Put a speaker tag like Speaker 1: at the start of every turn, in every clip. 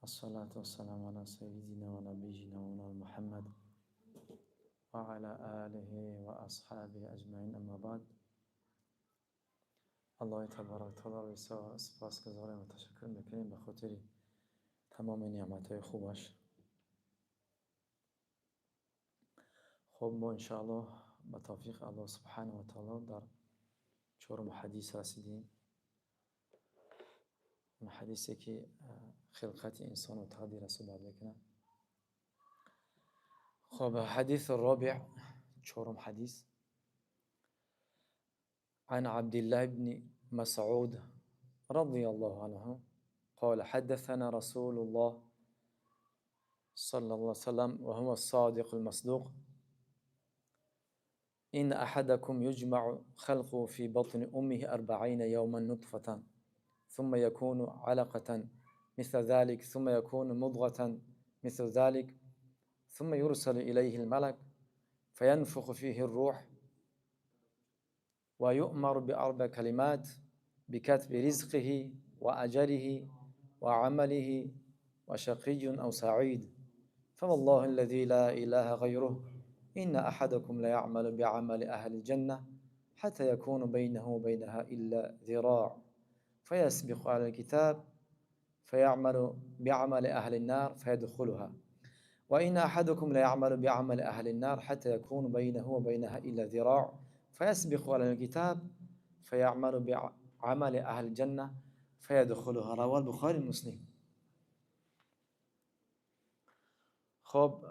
Speaker 1: الصلاة والسلام على سيدنا ونبينا ومولانا محمد وعلى آله وأصحابه أجمعين. أما بعد، الله تبارک تعالی را سپاسگزاریم و تشکر میکنیم به خاطر تمام نعمتهای خوبش. خب ما انشاءالله با توفیق الله سبحانه و تعالی در چهارم حدیث رسیدیم. اون حدیثی که خلقت انسان و تقدیر صحبت میکنه. خب حديث الرابع چهارم حديث عن عبد الله بن مسعود رضي الله عنه قال حدثنا رسول الله صلى الله عليه وسلم وهو الصادق المصدوق إن أحدكم يجمع خلقه في بطن أمه 40 يوما نطفة ثم يكون علقة مثل ذلك ثم يكون مضغة مثل ذلك ثم يرسل إليه الملك فينفخ فيه الروح ويؤمر بأربع كلمات بكتب رزقه وأجله وعمله وشقي أو سعيد فوالله الذي لا إله غيره إن أحدكم ليعمل بعمل أهل الجنة حتى يكون بينه وبينها إلا ذراع فيسبق على الكتاب فيعمل بعمل أهل النار فيدخلها وإن أحدكم ليعمل بعمل أهل النار حتى يكون بينه وبينها إلا ذراع فيسبق على الكتاب فيعمل بعمل أهل الجنة فيدخلها. رواه البخاري مسلم. خب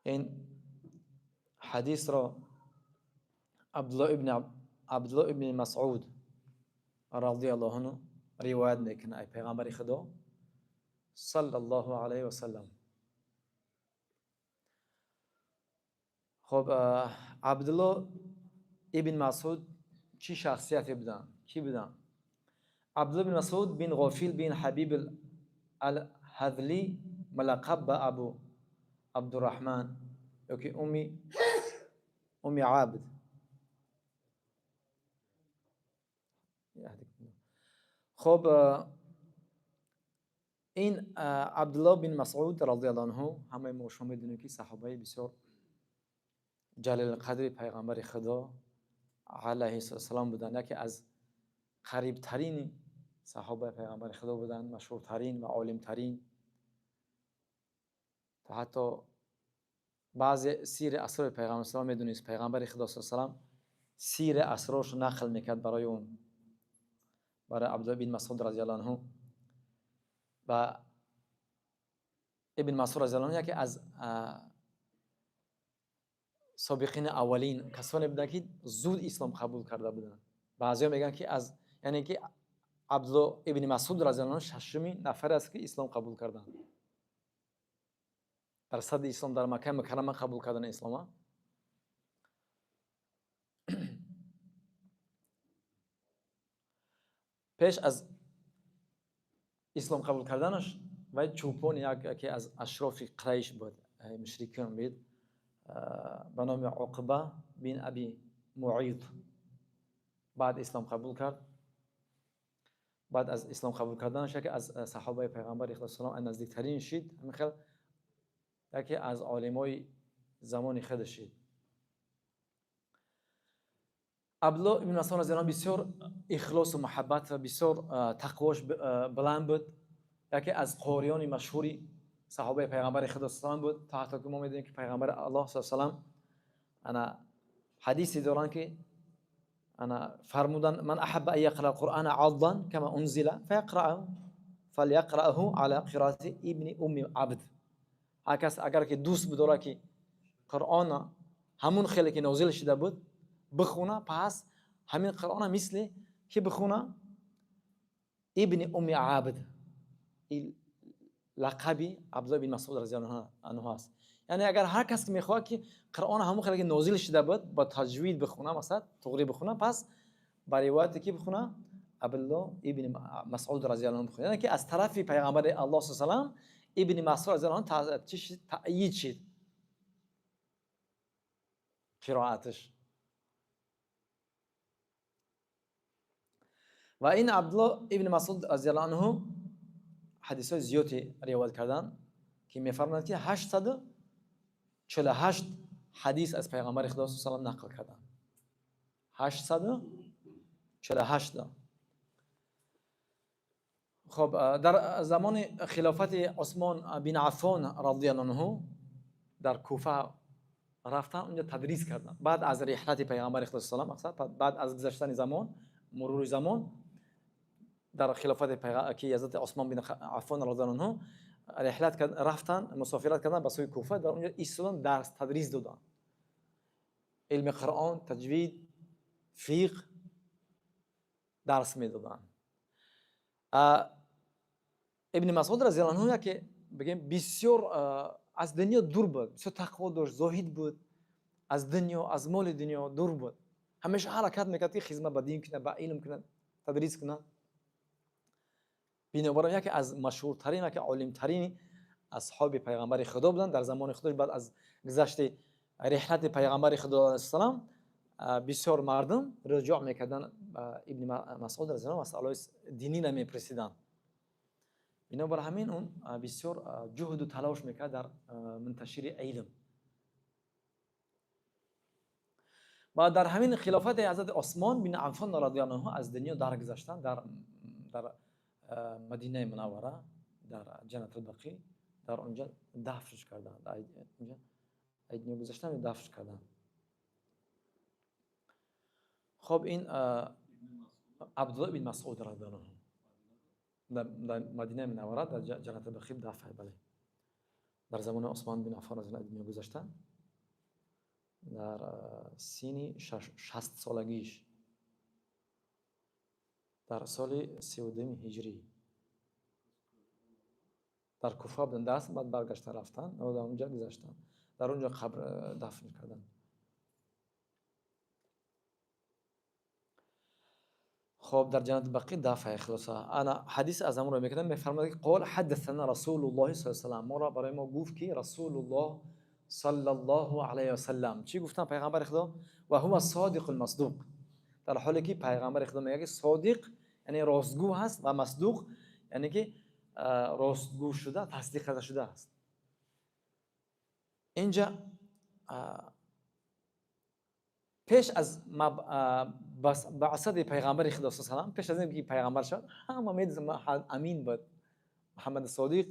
Speaker 1: این حدیث را عبدالله ابن مسعود رضی الله عنه روایت میکنه ای پیغمبر خدا صلی الله علیه و سلم. خب عبدالله ابن مسعود چی شخصیتی بودن؟ کی بودن؟ عبدالله بن مسعود بن غافل بن حبیب الحذلی ملقب به ابو عبدالرحمن یا که امی عابد. خب این عبدالله بن مسعود رضی الله عنه همه ما شما میدونیم که صحابه بسیار جلیل القدر پیغمبر خدا علیه السلام بودند، که از قریب ترین صحابه پیغمبر خدا بودند، مشهورترین و عالمترین. تا حتی بعضی سیر اسرار پیغمبر اسلام میدونید پیغمبر خدا صلی الله علیه و سلم سیر اسرارش نقل میکرد برای عبدالله بن مسعود رضی الله عنه. و ابن مسعود رضی الله عنه که از سابقین اولین کسانی بودن که زود اسلام قبول کرده بودند. بعضیا میگن که از یعنی که عبدالله ابن مسعود رضی الله عنه ششمین نفر است که اسلام قبول کردند. در صد اسلام در مکه مکرمه قبول کردن اسلام. پیش از اسلام قبول کردنش و چوپان یکی از اشراف قریش بود، مشرکان بود، به نام عقبه بن ابی معیط. بعد اسلام قبول کرد. بعد از اسلام قبول کردنش که از صحابه پیغمبر خدا صلی الله علیه و آله نزدیکترین شد، همین یکی از عالمای زمان خودش شد. عبدالله ابن مسعود رضی الله عنه بسیار اخلاص و محبت و بسیار تقواش بلند بود. یکی از قاریان مشهوری صحابه پیغمبر خدا صلی الله علیه و آله بود. تا حتی که ما میدونیم که پیغمبر الله صلی الله علیه و آله انا حدیثی دارن که انا فرمودن من احب ان يقرأ القرآن عضا كما انزل فليقرأه على قراءة ابن ام عبد. هر کس اگر که دوست بداره که قرآن همون خیلی که نازل شده بود بخونه، پس همین قرآن مثل که بخونه ابن ام عبد. این لقبی عبدالله بن مسعود رضی الله عنه است. یعنی اگر هر کس که میخواد که قرآن همون خیلی که نازل شده بود با تجوید بخونه، مثلا تقری بخونه، پس با روایتی که بخونه عبدالله ابن مسعود رضی الله عنه بخونه. یعنی که از طرف پیغمبر الله صلی الله علیه و آله ابن مسعود رضی الله عنه تأیید شد قرائتش. و این عبدالله ابن مسعود رضی الله عنه حدیث زیادی روایت کردن که میفرماید که 848 حدیث از پیغمبر خدا صلی الله علیه و نقل کردن. 848. خب در زمان خلافت عثمان بن عفان رضی الله عنه در کوفه رفتن اونجا تدریس کردن. بعد از رحلت پیغمبر خدا صلی الله علیه و سلم، بعد از گذشتن زمان، مرور زمان، در خلافت که حضرت عثمان بن عفان رضی الله عنه رحلت کرد، رفتن مسافرت کردن به سوی کوفه. در اونجا ایستادن درس تدریس دادن، علم قرآن، تجوید، فقه درس میدادن. ابن مسعود رضی الله عنه که بگیم بسیار از دنیا دور بود، بسیار تقوا داشت، زاهد بود، از دنیا، از مال دنیا دور بود. همیشه حرکت میکرد که خدمت به دین کنه، به علم کنه، تدریس کنه. بنابراین یکی از مشهورترین و که عالمترین اصحاب پیغمبر خدا بودن در زمان خودش. بعد از گذشت رحلت پیغمبر خدا علیه السلام بسیار مردم رجوع میکردن ابن مسعود رضی الله عنه، مسائل دینی نمیپرسیدن. بنابراین همین اون بسیار جهد و تلاش میکرد در منتشر علم. و در همین خلافت حضرت عثمان بن عفان رضی الله عنه از دنیا درگذشتن. در مدینه منوره، در جنت البقیع، در اونجا دفنش کردن. اونجا دنیا گذشتن دفنش کردن. خب این عبدالله بن مسعود رضی الله عنه در مدینه منوره در جنت البقیع دفن، بله، در زمان عثمان بن عفان رضی الله عنه دنیا گذشتن در سن 60 سالگیش، در سال 32 هجری در کوفه بودن درس. بعد برگشتن رفتن و در اونجا گذشتن، در اونجا قبر دفن کردن. خب در جنت بقیع دفع خلاصه. انا حدیث از امر میکردم، میفرماید که قال حدثنا رسول الله صلی الله علیه و سلم، ما را برای ما گفت که رسول الله صلی الله علیه و سلم. چی گفتن پیغمبر خدا؟ و هو صادق المصدوق، در حالی که پیغمبر خدا میگه صادق یعنی راستگو هست و مصدوق یعنی که راستگو شده، تصدیق شده است. اینجا پیش از بعثت پیغمبر خدا صلی الله علیه و پیش از اینکه پیغمبر شد، همه میدونن امین بود، محمد صادق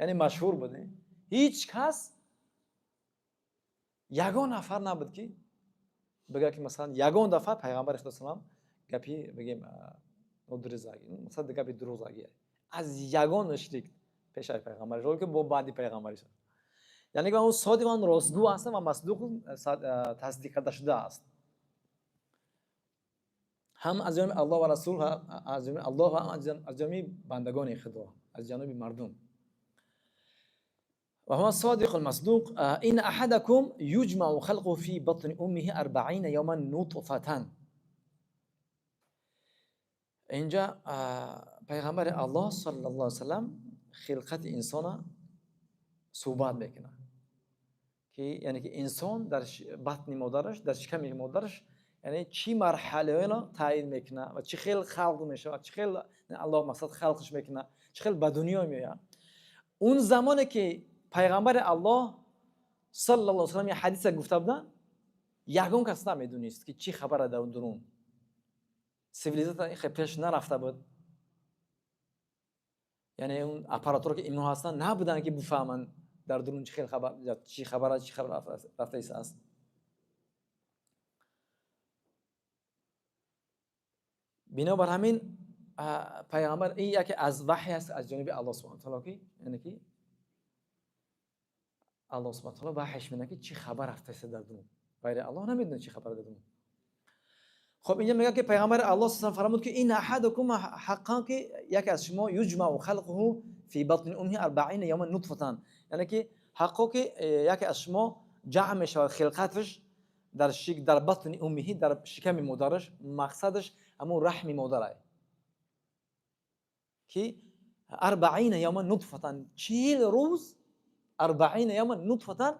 Speaker 1: یعنی مشهور بود. هیچ کس یگان نفر نبود که بگه که مثلا یگان دفعه پیغمبر خدا صلی الله علیه و گپی بگیم ندرزاگی، مثلا گپی دروغاگی از یگان اشتیک پیش از پیغمبر شد که با بعدی پیغمبر شد. یعنی که اون صادق و راستگو هست و مصدوق تصدیق شده است. هم از جانب الله و رسول، از جانب الله و از جانب بندگان خدا، از جانب مردم. و هو صادق المصدوق. این احدکم یجمع خلقه فی بطن امه 40 یوما نطفه. اینجا پیغمبر الله صلی الله علیه و سلم خلقت انسان صحبت میکنه که یعنی که انسان در بطن مادرش، در شکم مادرش، یعنی چی مرحله را تعیین میکنه و چی خیلی خلق میشه و چی خیلی الله مقصد خلقش میکنه، چی خیلی به دنیا میاد. اون زمانی که پیغمبر الله صلی الله علیه و سلم یه حدیث گفته بودن، یگان کس نمیدونست که چی خبره در اون درون. سیویلیزاسیون خیلی پیش نرفته بود، یعنی اون اپاراتور که اینها هستن نبودن که بفهمن در درون چی خبر، چی خبره، چی خبر رفته است. بنابر همین پیغمبر این یکی از وحی است از جانب الله سبحانه و تعالی، یعنی که الله سبحانه و تعالی وحیش میده که چی خبر رفته است در درون، غیر الله نمیدونه چی خبر در درون. خب اینجا میگه که پیغمبر الله صلی الله علیه و آله فرمود که این احدکم حقا که یکی از شما یجمع خلقه فی بطن امه 40 یوما نطفه، یعنی که حقا که یکی از شما جمع میشه خلقتش در بطن امه، در شکم مادرش، مقصدش همون رحم مادره که 40 یوما نطفه، 40 روز 40 یوما نطفه،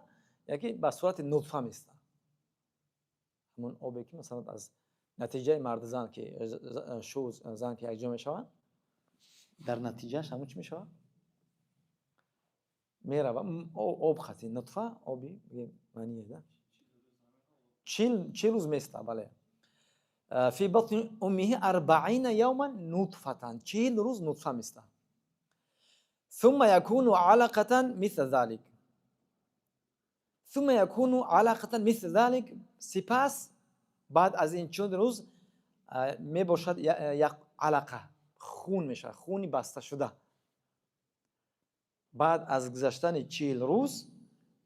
Speaker 1: یعنی که به صورت نطفه میسته، همون آبی که مثلا از نتیجه مرد زن که شوز زن که یک جا میشوند در نتیجهش همون چی میشود؟ میره آب خطی نطفه آبی منیه ده 40 روز میسته. بله. فی بطن امه 40 یوما نطفه 40 روز نطفه میسته. ثم يكون علقة مثل ذلك. ثم يكون علقة مثل ذلك. سپس بعد از این 40 روز می باشد یک علقه خون میشه، خونی بسته شده. بعد از گذشتن 40 روز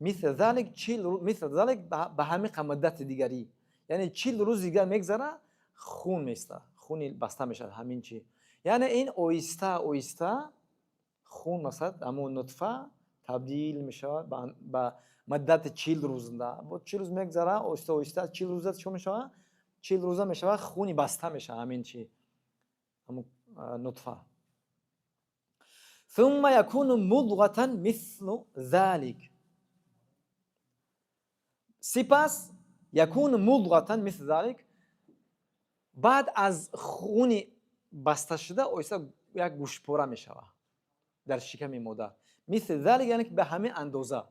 Speaker 1: مثل ذلك 40 روز مثل ذلك به همین مدت دیگری، یعنی 40 روز دیگر میگذره خون میسته، خونی بسته میشه همین چی. یعنی این آیسته آیسته خون مثلا همون نطفه تبدیل میشه به مدت 40 روز. با 40 روز میگذره آیسته آیسته 40 روز چه میشه؟ 40 روزه میشه خونی بسته میشه همین چی، همون نطفه. ثم يكون مضغة مثل ذلك. سپس يكون مضغة مثل ذلك. بعد از خونی بسته شده آیسته یک گوشتپاره میشه در شکم مادر. مثل ذلك یعنی که به همین اندازه.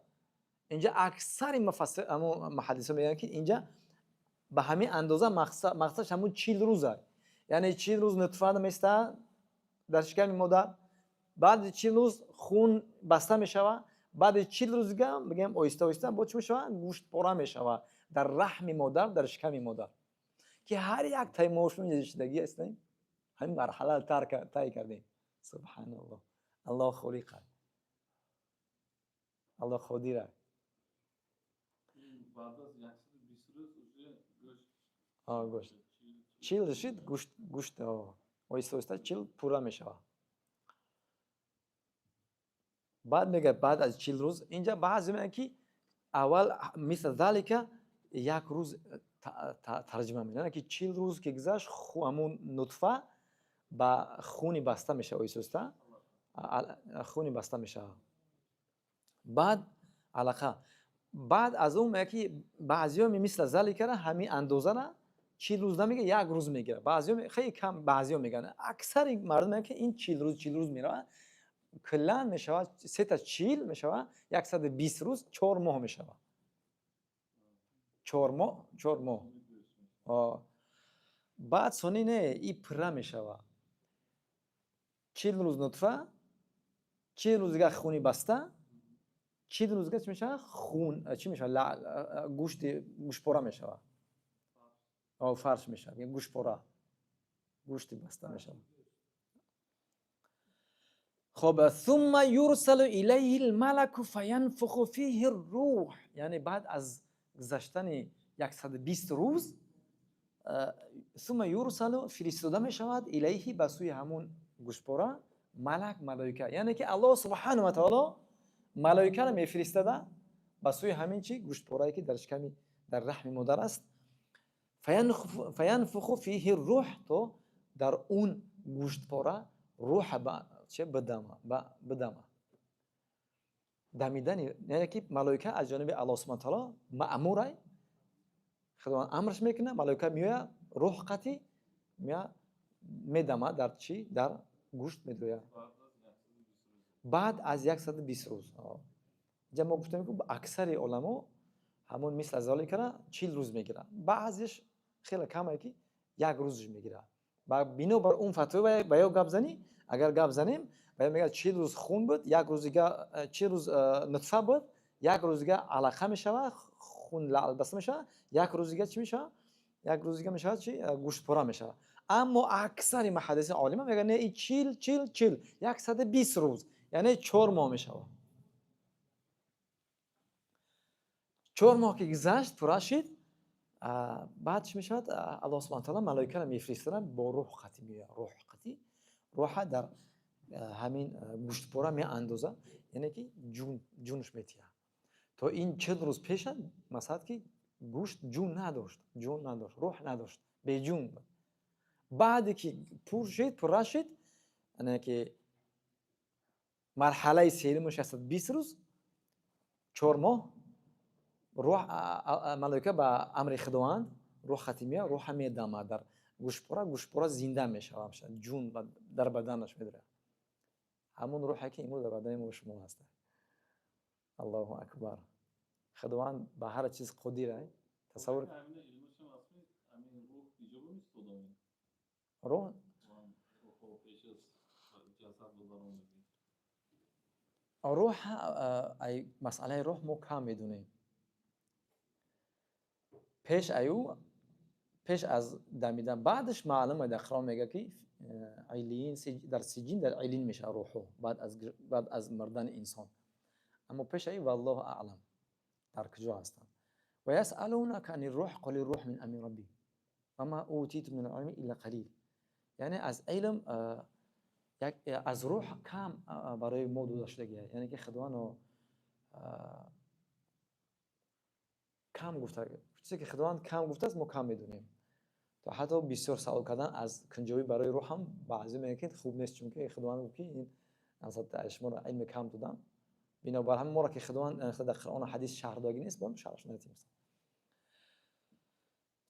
Speaker 1: اینجا اکثر محدثین میگن که اینجا به همین اندازه مقصدش همون 40 روزه، یعنی 40 روز نطفه میسته در شکم مادر، بعد 40 روز خون بسته میشه، بعد 40 روز دیگه بگیم آیسته آیسته با چی میشه؟ گوشت پاره میشه در رحم مادر، در شکم مادر، که هر یک تایمشون یزیدگی هستیم. همین مرحله طی کردیم. سبحان الله. الله خالق، الله قادر.
Speaker 2: بعد از 120 روز گوشت
Speaker 1: گوشت 40 شد، گوشت آیسته آیسته 40 پوره میشه. بعد میگه بعد از 40 روز اینجا بعضی میگن که اول مثل ذالک یک روز ترجمه میکنن که 40 روز که گذشت همون نطفه با خونی بسته میشه آیسته آیسته خونی بسته میشه. بعد علقه. بعد از اون میگه که بعضیا مثل ذالک را همین اندازه را 40 روز نمیگه، یک روز میگیره. بعضیا خیلی کم، بعضیا میگن اکثر مردم میگن که این 40 روز میره کلا میشه 3 تا 40 میشه 120 روز 4 ماه میشه. 4 ماه. بعد سونی نه این پره میشه 40 روز نطفه، 40 روز دیگه خونی بسته، 40 روز دیگه چی میشه؟ خون چی میشه؟ گوشت پره میشه فرش میشه، گوشت پره، گوشت بسته میشه. خب ثم يرسل الیه الملك فینفخ فیه الروح. یعنی بعد از گذشتن 120 روز ثم یرسل فرستاده می شود الیه به سوی همون گوشتپاره ملائکه، یعنی که الله سبحانه و تعالی ملائکه را میفرستاده به سوی همین چی گوشتپاره که در شکم در رحم مادر است. فینفخ فیه الروح، تو در اون گوشتپاره روح چه بدمه دمیدن، یعنی که ملائکه از جانب الله سبحانه و تعالی مأموره، خداوند امرش میکنه ملائکه میاد روح قطعی میدمه در چی؟ در گوشت میدویه بعد از 120 روز. جا ما گفتیم که اکثر علما همون مثل از ذالک را 40 روز میگیره، بعضیش خیلی کمه که یک روزش میگیره. با بنا بر اون فتوا با گپ زنی، اگر گپ زنیم میگه 40 روز خون بود، یک روز دیگه 40 روز نطفه بود، یک روز دیگه علقه میشه خون لعل بسته میشه، یک روز دیگه چی میشه؟ یک روز دیگه میشه چی؟ گوشت پره میشه. اما اکثر محدثین عالم میگن نه این 40 120 روز یعنی 4 ماه میشه. 4 ماه که گذشت پره شد، بعد چی میشد؟ الله سبحانه و تعالی ملائکه را میفرستند با روح قطعی میاد. روح قطعی روح در همین گوشت پره می اندازه، یعنی که جونش میتیه. تا این 40 روز پیش مثلا که گوشت جون نداشت، روح نداشت، به جون بود. بعد که پر شد یعنی که مرحله سومش 120 روز 4 ماه، روح ملائکه با امر خداوند روح خطی میاد روح هم میدمه در گوشپورا زنده میشه جون در بدنش میدره همون روحی که امروز در بدن ما شما هست. الله اکبر. خداوند به هر چیز قدیره. تصور
Speaker 2: همین علمش هم اصلا همین روح ایجاب نیست خداوند
Speaker 1: روح
Speaker 2: پیش از جسد بذارم
Speaker 1: روح ای مسئله روح ما کم میدونیم. پیش از دمیدن بعدش معلومه در قرآن میگه که علیین در سجین در علیین میشه روحو بعد از مردن انسان. اما پیش ای والله اعلم در کجا هستن. و یسألونک عن الروح قل الروح من امر ربی و ما اوتیتم من العلم الا قلیل. یعنی از علم از روح کم برای ما داشتگی. یعنی که خداوند کم گفته. چیزی که خداوند کم گفته است ما کم میدونیم. تا حتی بسیار سوال کردن از کنجوی برای روح هم بعضی میگن خوب نیست چون که خداوند گفت این اصلا شما را علم کم دادم. بنابر هم ما را که خداوند در قرآن و حدیث شهرداری نیست با شرحش ندیم.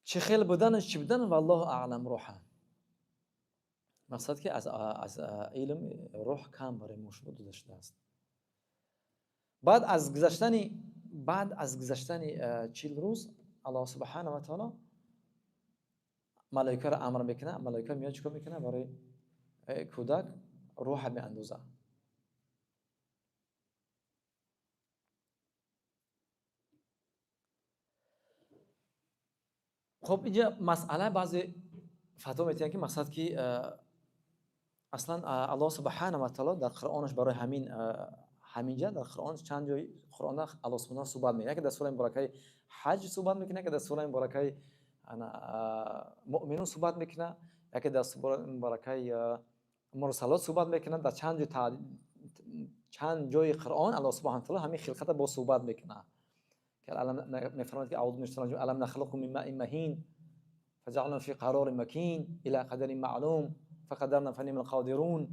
Speaker 1: چه خیل بودنش چی بودن والله اعلم روح. مقصد که از علم روح کم برای ما شما داشته است. بعد از گذشتن 40 روز الله سبحانه و تعالی ملائکه را امر میکنه. ملائکه میاد چیکار میکنه برای کودک روح به اندازه. خب اینجا مسئله بعضی فتوا میتونن که مقصد که اصلا الله سبحانه و تعالی در قرآنش برای همینجا در قرآن چند جای قرآن الله سبحانه صحبت میکنه که در سوره مبارکه حج صحبت میکنه که در سوره مبارکه مؤمنون صحبت میکنه که در سوره مبارکه مرسلات صحبت میکنه. در چند جای قرآن الله سبحانه و تعالی همین خلقت با صحبت میکنه که الان میفرماید که اعوذ بالله من الم نخلقكم من ماء مهین فجعلنا في قرار مكين الى قدر معلوم فقدرنا فنعم القادرون.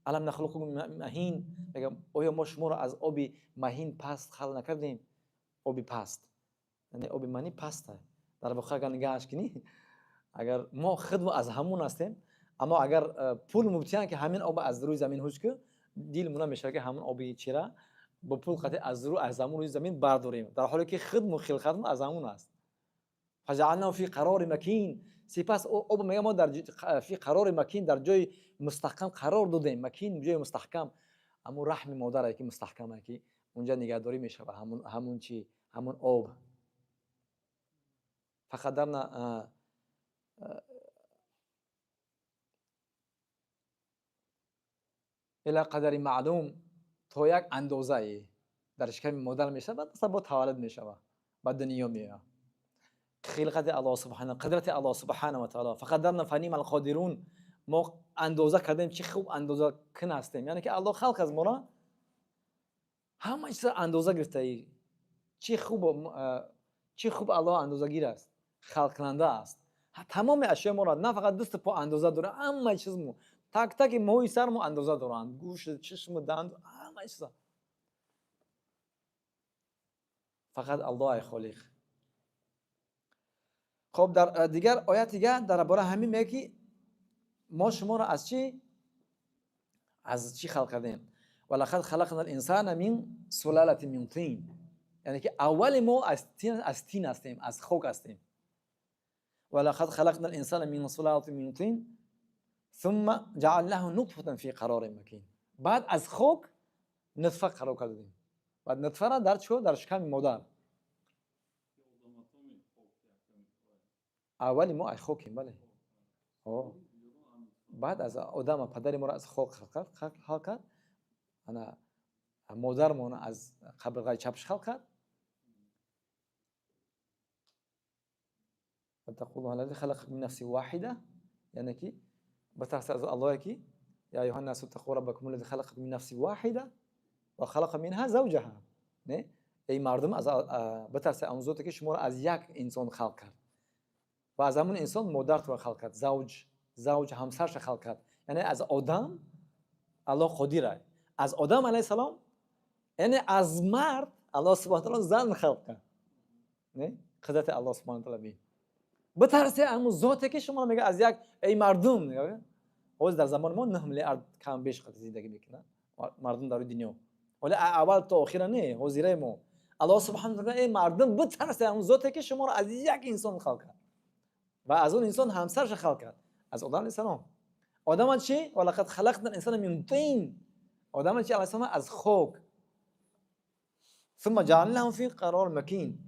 Speaker 1: الم نخلقكم من ماء مهین میگم آیا ما شما را از آب مهین پست خلق نکردیم؟ آب پست یعنی آب مهین پسته. در واقع اگر نگاهش کنی اگر ما خود از همون هستیم اما اگر پول مبتیان که همین آب از روی زمین هوش که دیلمون میشه که همون آبی چرا با پول قطع از همون روی زمین برداریم در حالی که خود خلقتمون از همون است. فجعلنا فی قرار مکین. سپس آب میگه ما در فی قرار مکین در جای مستحکم قرار دادیم. مکین جای مستحکم اما رحم مادره که مستحکمه که اونجا نگهداری میشه و همون آب. فقدرنا الى قدر معلوم تا یک اندازه در شکم مادر میشه بعد اصلا با تولد میشه بعد دنیا میاد. خلقت الله سبحانه قدرت الله سبحانه و تعالی فقدرنا فنعم القادرون. ما اندازه کردیم چه خوب اندازه کن هستیم. یعنی که الله خلق از ما را همه چیز اندازه گرفته ای. چه خوب الله اندازه گیر است خلق کننده است. تمام اشیاء ما را نه فقط دست پا اندازه داره همه چیز مو تک تک موی سر مو اندازه دارند گوش چشم دند همه چیز فقط الله خالق. خب در دیگر آیت دیگه درباره همین میگه که ما شما را از چی خلق کردیم؟ ولقد خلقنا الانسان من سلاله من طین. یعنی که اول ما از طین هستیم از خاک هستیم. ولقد خلقنا الانسان من سلاله من طین ثم جعلناه نطفه فی قرار مکین. بعد از خاک نطفه قرار کردیم. بعد نطفه را در شکم مادر. اولی ما از خاکیم بله. بعد از آدم پدر ما را از خاک خلق کرد. انا مادر ما از قبل چپش خلق کرد. فتقول الذي خلق من نفس واحده یعنی که بترس از الله که یا ایها الناس اتقوا ربكم الذي خلق من نفس واحده و خلق منها زوجها. نه ای مردم از بترس اون ذاتی که شما را از یک انسان خلق کرد و از همون انسان مادر تو خلق کرد. زوج همسرش خلق کرد. یعنی از آدم الله قدیره. از آدم علیه السلام یعنی از مرد الله سبحانه و تعالی زن خلق کرد. نه قدرت الله سبحانه و تعالی. بترسه همون ذاتی که شما میگه از یک ای مردم میگه اوز در زمان ما 9 میلیارد کم بیش خاطر زندگی میکنن مردم در دنیا ولی اول تا آخر نه حضوره ما الله سبحانه و تعالی ای مردم بترسه همون ذاتی که شما رو از یک انسان خلق کرد و از اون انسان همسرش خلق کرد از آدم علیه السلام آدم چی ولقد خلقنا الانسان من طین آدم چی علیه السلام از خاک ثم جعلناه في قرار مكين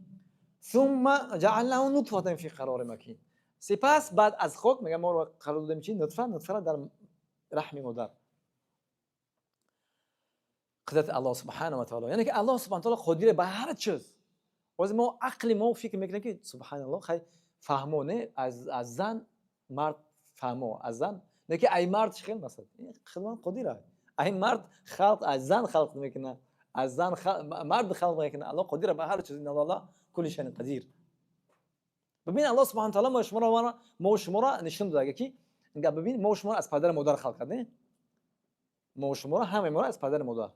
Speaker 1: ثم جعلناه نطفة في قرار مكين سپس بعد از خاک میگم ما رو قرار دادیم چی نطفه در رحم مادر قدرت الله سبحانه و تعالی یعنی که الله سبحانه و تعالی قادر به هر چیز و ما عقل ما فکر میکنه که سبحان الله خیلی فهمونه از زن مرد فهمو از زن نه که ای مرد خیلی مثلا خدمت قدره ای مرد خلق از زن خلق میکنه از زن مرد خلق میکنه الله قادر به هر چیز ان الله کل شیء قدیر ببین الله سبحانه و تعالی ما شما را نشون داده که اینجا ببین ما شما از پدر مادر خلق کرده ما شما را همه ما از پدر مادر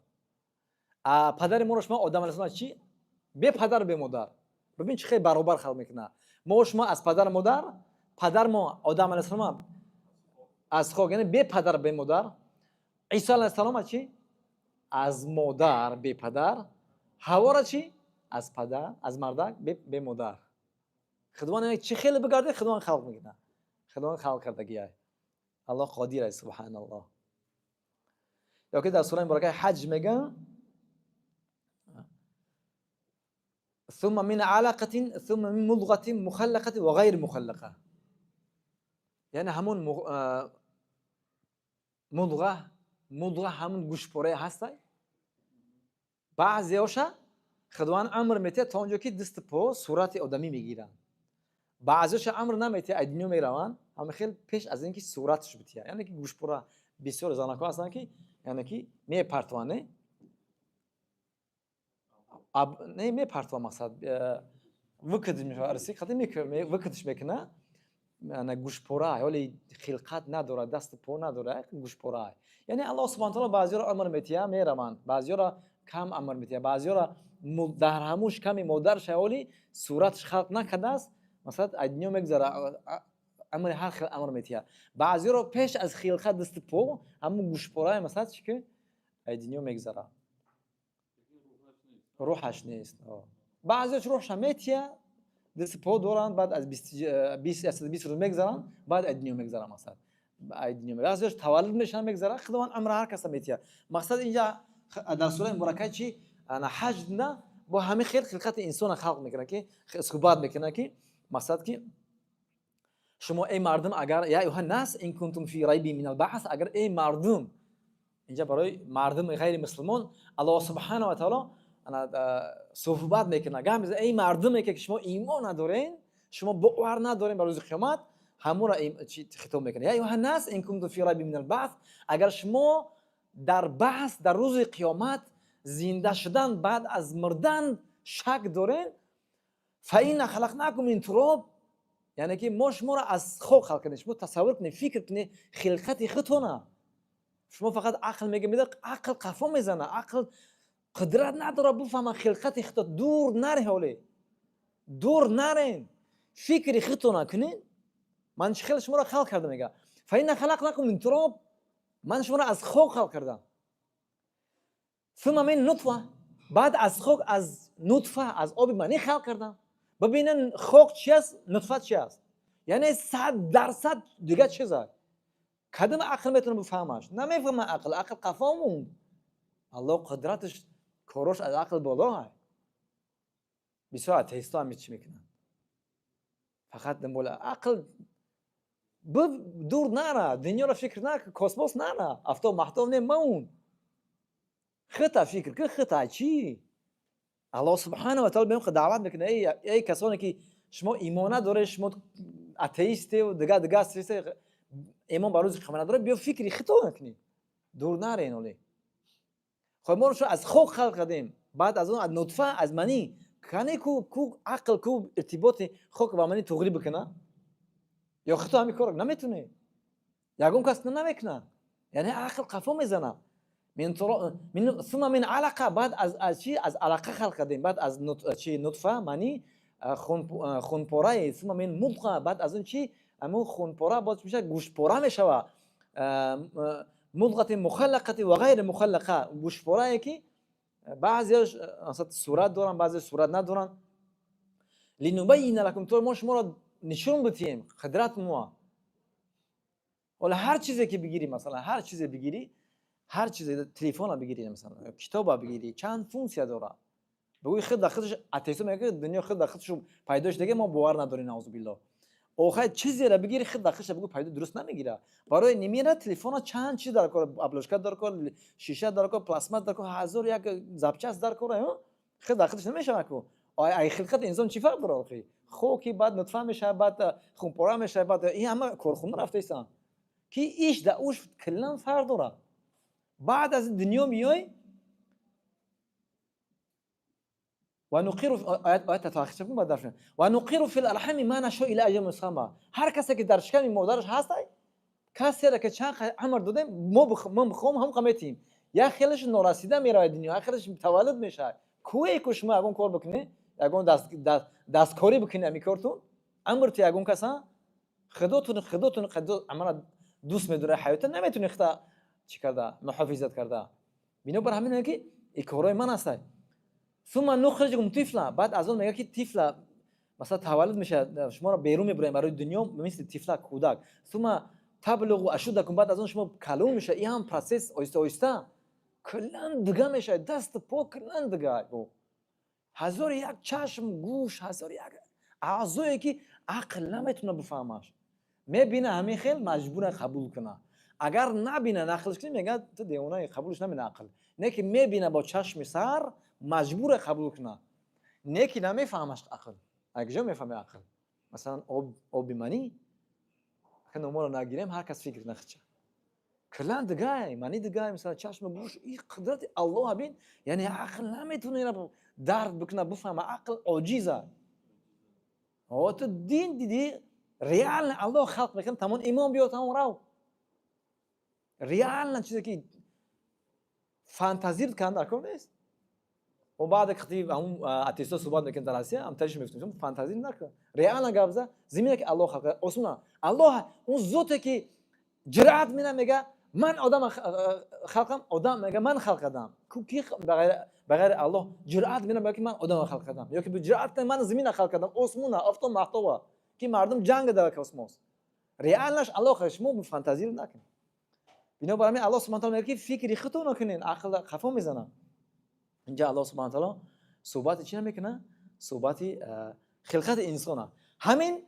Speaker 1: پدر ما رو شما آدم علیه السلام چی به پدر به مادر ببین چه خیلی برابر خلق میکنه ما شما از پدر مادر پدر ما آدم علیه السلام از خاک یعنی به پدر به مادر عیسی علیه السلام چی از مادر به پدر حوا را چی از پدر از مردک به مادر خدوان چه خیلی بگرده خدوان خلق میکنه خدوان خلق کردگی ای الله قادر است سبحان الله یا که در سوره مبارکه حج میگه ثم من علقة ثم من مضغة مخلقة وغير مخلقة یعنی همون مضغه همون گوشتپاره هسته بعضیاش خدوان عمر میته تا اونجا که دست پا صورت آدمی میگیرن بعضیاش عمر نمیته ادنیو میرون اما خیلی پیش از اینکه صورتش بتیه یعنی که گوشتپاره بسیار زنکا هستن که یعنی که میپرتوانه نه میپرتوان مقصد وقت میفرسی خاطر میکنه وقتش میکنه نه گوشتپاره ولی خلقت نداره دست پا نداره گوشتپاره یعنی الله سبحانه و تعالی بعضیا را عمر میتیه میروند بعضیا را کم عمر میتیه بعضیا را در هموش کمی مادرش ولی صورتش خلق نکرده است مثلا ادنیو میگذره عمر هر خیلی عمر میتیه بعضیا را پیش از خلقت دست پا همون گوشتپاره مثلا چی که ادنیو میگذره روحش نیست بعضیش روحش میتیه دست پا دوران بعد از 20 روز میگذرن بعد ادنیو میگذرن مثلا ادنیو بعضیش تولد میشن میگذره خداوند عمر هر کس میتیه مقصد اینجا در سوره مبارکه چی انا حج نه با همه خلقت انسان خلق میکنه که صحبت میکنه که مقصد که شما ای مردم اگر یا ایها الناس ان کنتم فی ریب من البعث اگر ای مردم اینجا برای مردم غیر مسلمان الله سبحانه و تعالی صحبت میکنه گام ای مردمی که شما ایمان ندارین شما باور ندارین بر روز قیامت همون را چی خطاب میکنه یا ایها الناس ان کنتم فی ریب من البعث اگر شما در بحث در روز قیامت زنده شدن بعد از مردن شک دارین فإنا خلقناکم من تراب یعنی که ما شما را از خاک خلق کردیم شما تصور کنید فکر کنید خلقت خودتونه شما فقط عقل میگه عقل قفا میزنه عقل قدرت نداره بفهمه خلقت خودت دور نره حاله دور نرین فکر خودتون نکنین من خیلی شما را خلق کردم میگه فإنا خلقناکم من تراب من شما را از خاک خلق کردم ثم من نطفه بعد از خاک از نطفه از آب منی خلق کردم ببینن خاک چی است نطفه چی است یعنی 100% دیگه چیزه کدوم عقل میتونه بفهمش نمیفهمه عقل قفامون الله قدرتش کاروش از عقل بالا بسیار اتیستا هم چی میکنن فقط دنبال عقل دور نره دنیا را فکر نکن کاسموس نره افتاب محتاب نمون خطا فکر که خطا چی الله سبحانه و تعالی بهم دعوت میکنه ای کسانی که شما ایمان نداره شما اتیسته و دیگه است ایمان بر روز قیامت نداره بیا فکری خطا نکنی دور نره اینولی خب ما رو از خاک خلق کردیم بعد از اون از نطفه از منی کنه کو عقل کو ارتباط خاک و منی تغییر بکنه یا خطا همین کار نمیتونه یگون کس نمیکنه یعنی عقل قفا میزنه ثم من علقه بعد از چی از علقه خلق کردیم بعد از نطفه منی خونپاره ثم من مضغه بعد از اون چی همون خونپاره باز میشه گوشتپاره میشوه مضغه مخلقه و غیر مخلقه گوشتپاره که بعضیش اصلا صورت دارن بعضی صورت ندارن لنبین لکم تو ما شما را نشون بدیم قدرت ما ولی هر چیزی که بگیری مثلا هر چیزی بگیری هر چیزی تلفن بگیری مثلا کتاب بگیری چند فونکسیا داره بگوی خود داخلش اتیسم میگه دنیا خود داخلش پیداش دیگه ما باور نداریم نعوذ بالله آخه چیزی را بگیری خود داخلش بگو پیدا درست نمیگیره برای نمیره تلفن چند چیز داره کار ابلوشکات داره کار شیشه داره کار پلاسما داره کار هزار یک زبچس داره کار خود داخلش نمیشه کو ای خلقت انسان چی فرق داره آخه خوکی بعد نطفه میشه بعد خونپاره میشه بعد این همه کارخونه رفته ایستان کی ایش داوش کلان فرق داره بعد از دنیا میای و نقیر آیات تاخیر کن بعد درشن و نقیر فی الارحام ما نشاء الی اجل مسمى هر کسی که در شکم مادرش هست کسی را که چند عمر داده ما بخوام هم قمیتیم یا خیلیش نارسیده میره دنیا یا خیلیش تولد میشه کوی که شما اگون کار بکنی اگون دستکاری بکنی میکردون عمر تی اگون کسا خداتون عمر دوست میداره حیات نمیتونی خدا چی کرده محافظت کرده بینو بر همین که این کارای من هست ثم نخرجكم طفلا بعد از اون میگه که طفلا مثلا تولد میشه شما رو بیرون میبریم برای دنیا مثل طفلا کودک ثم تبلغ اشدکم بعد از اون شما کلون میشه این هم پروسس آیسته آیسته کلان دیگه میشه دست پا کلان دیگه هزار یک چشم گوش هزار یک اعضایی که عقل نمیتونه بفهمش میبینه همین خیلی مجبور قبول کنه اگر نبینه نقلش کنه میگه تو دیوانه قبولش نمیکنه عقل نه که میبینه با چشم سر مجبور قبول کنه نه که نمیفهمش عقل اگه میفهمه عقل مثلا آب منی که ما رو نگیریم هر کس فکر نخچه کلان دیگه منی دیگه مثلا چشم گوش این قدرت الله بین یعنی عقل نمیتونه اینو درک بکنه بفهمه عقل عاجزه و تو دین دیدی ریال الله خلق میکنه تمام ایمان بیاد تمام راو ریال چیزی که فانتزی کنه کار نیست و بعد کتی هم اتیستا صحبت میکنه در آسیا هم تاش میفتیم فانتزی نکن ریال گابزا زمینه که الله خلق اصلا الله اون ذاتی که جرأت میگه من آدم خلقم آدم میگه من خلق کردم کی بغیر الله جرأت میگه که من آدم خلق کردم یا که به جرأت من زمین خلق کردم آسمون آفتاب محتوا که مردم جنگ در کسموس ریالش الله خش مو فانتزی نکن بنابراین الله سبحانه و تعالی میگه فکری خطا نکنین عقل خفا میزنه اینجا الله سبحانه و تعالی صحبت چی نمیکنه صحبت خلقت انسانه همین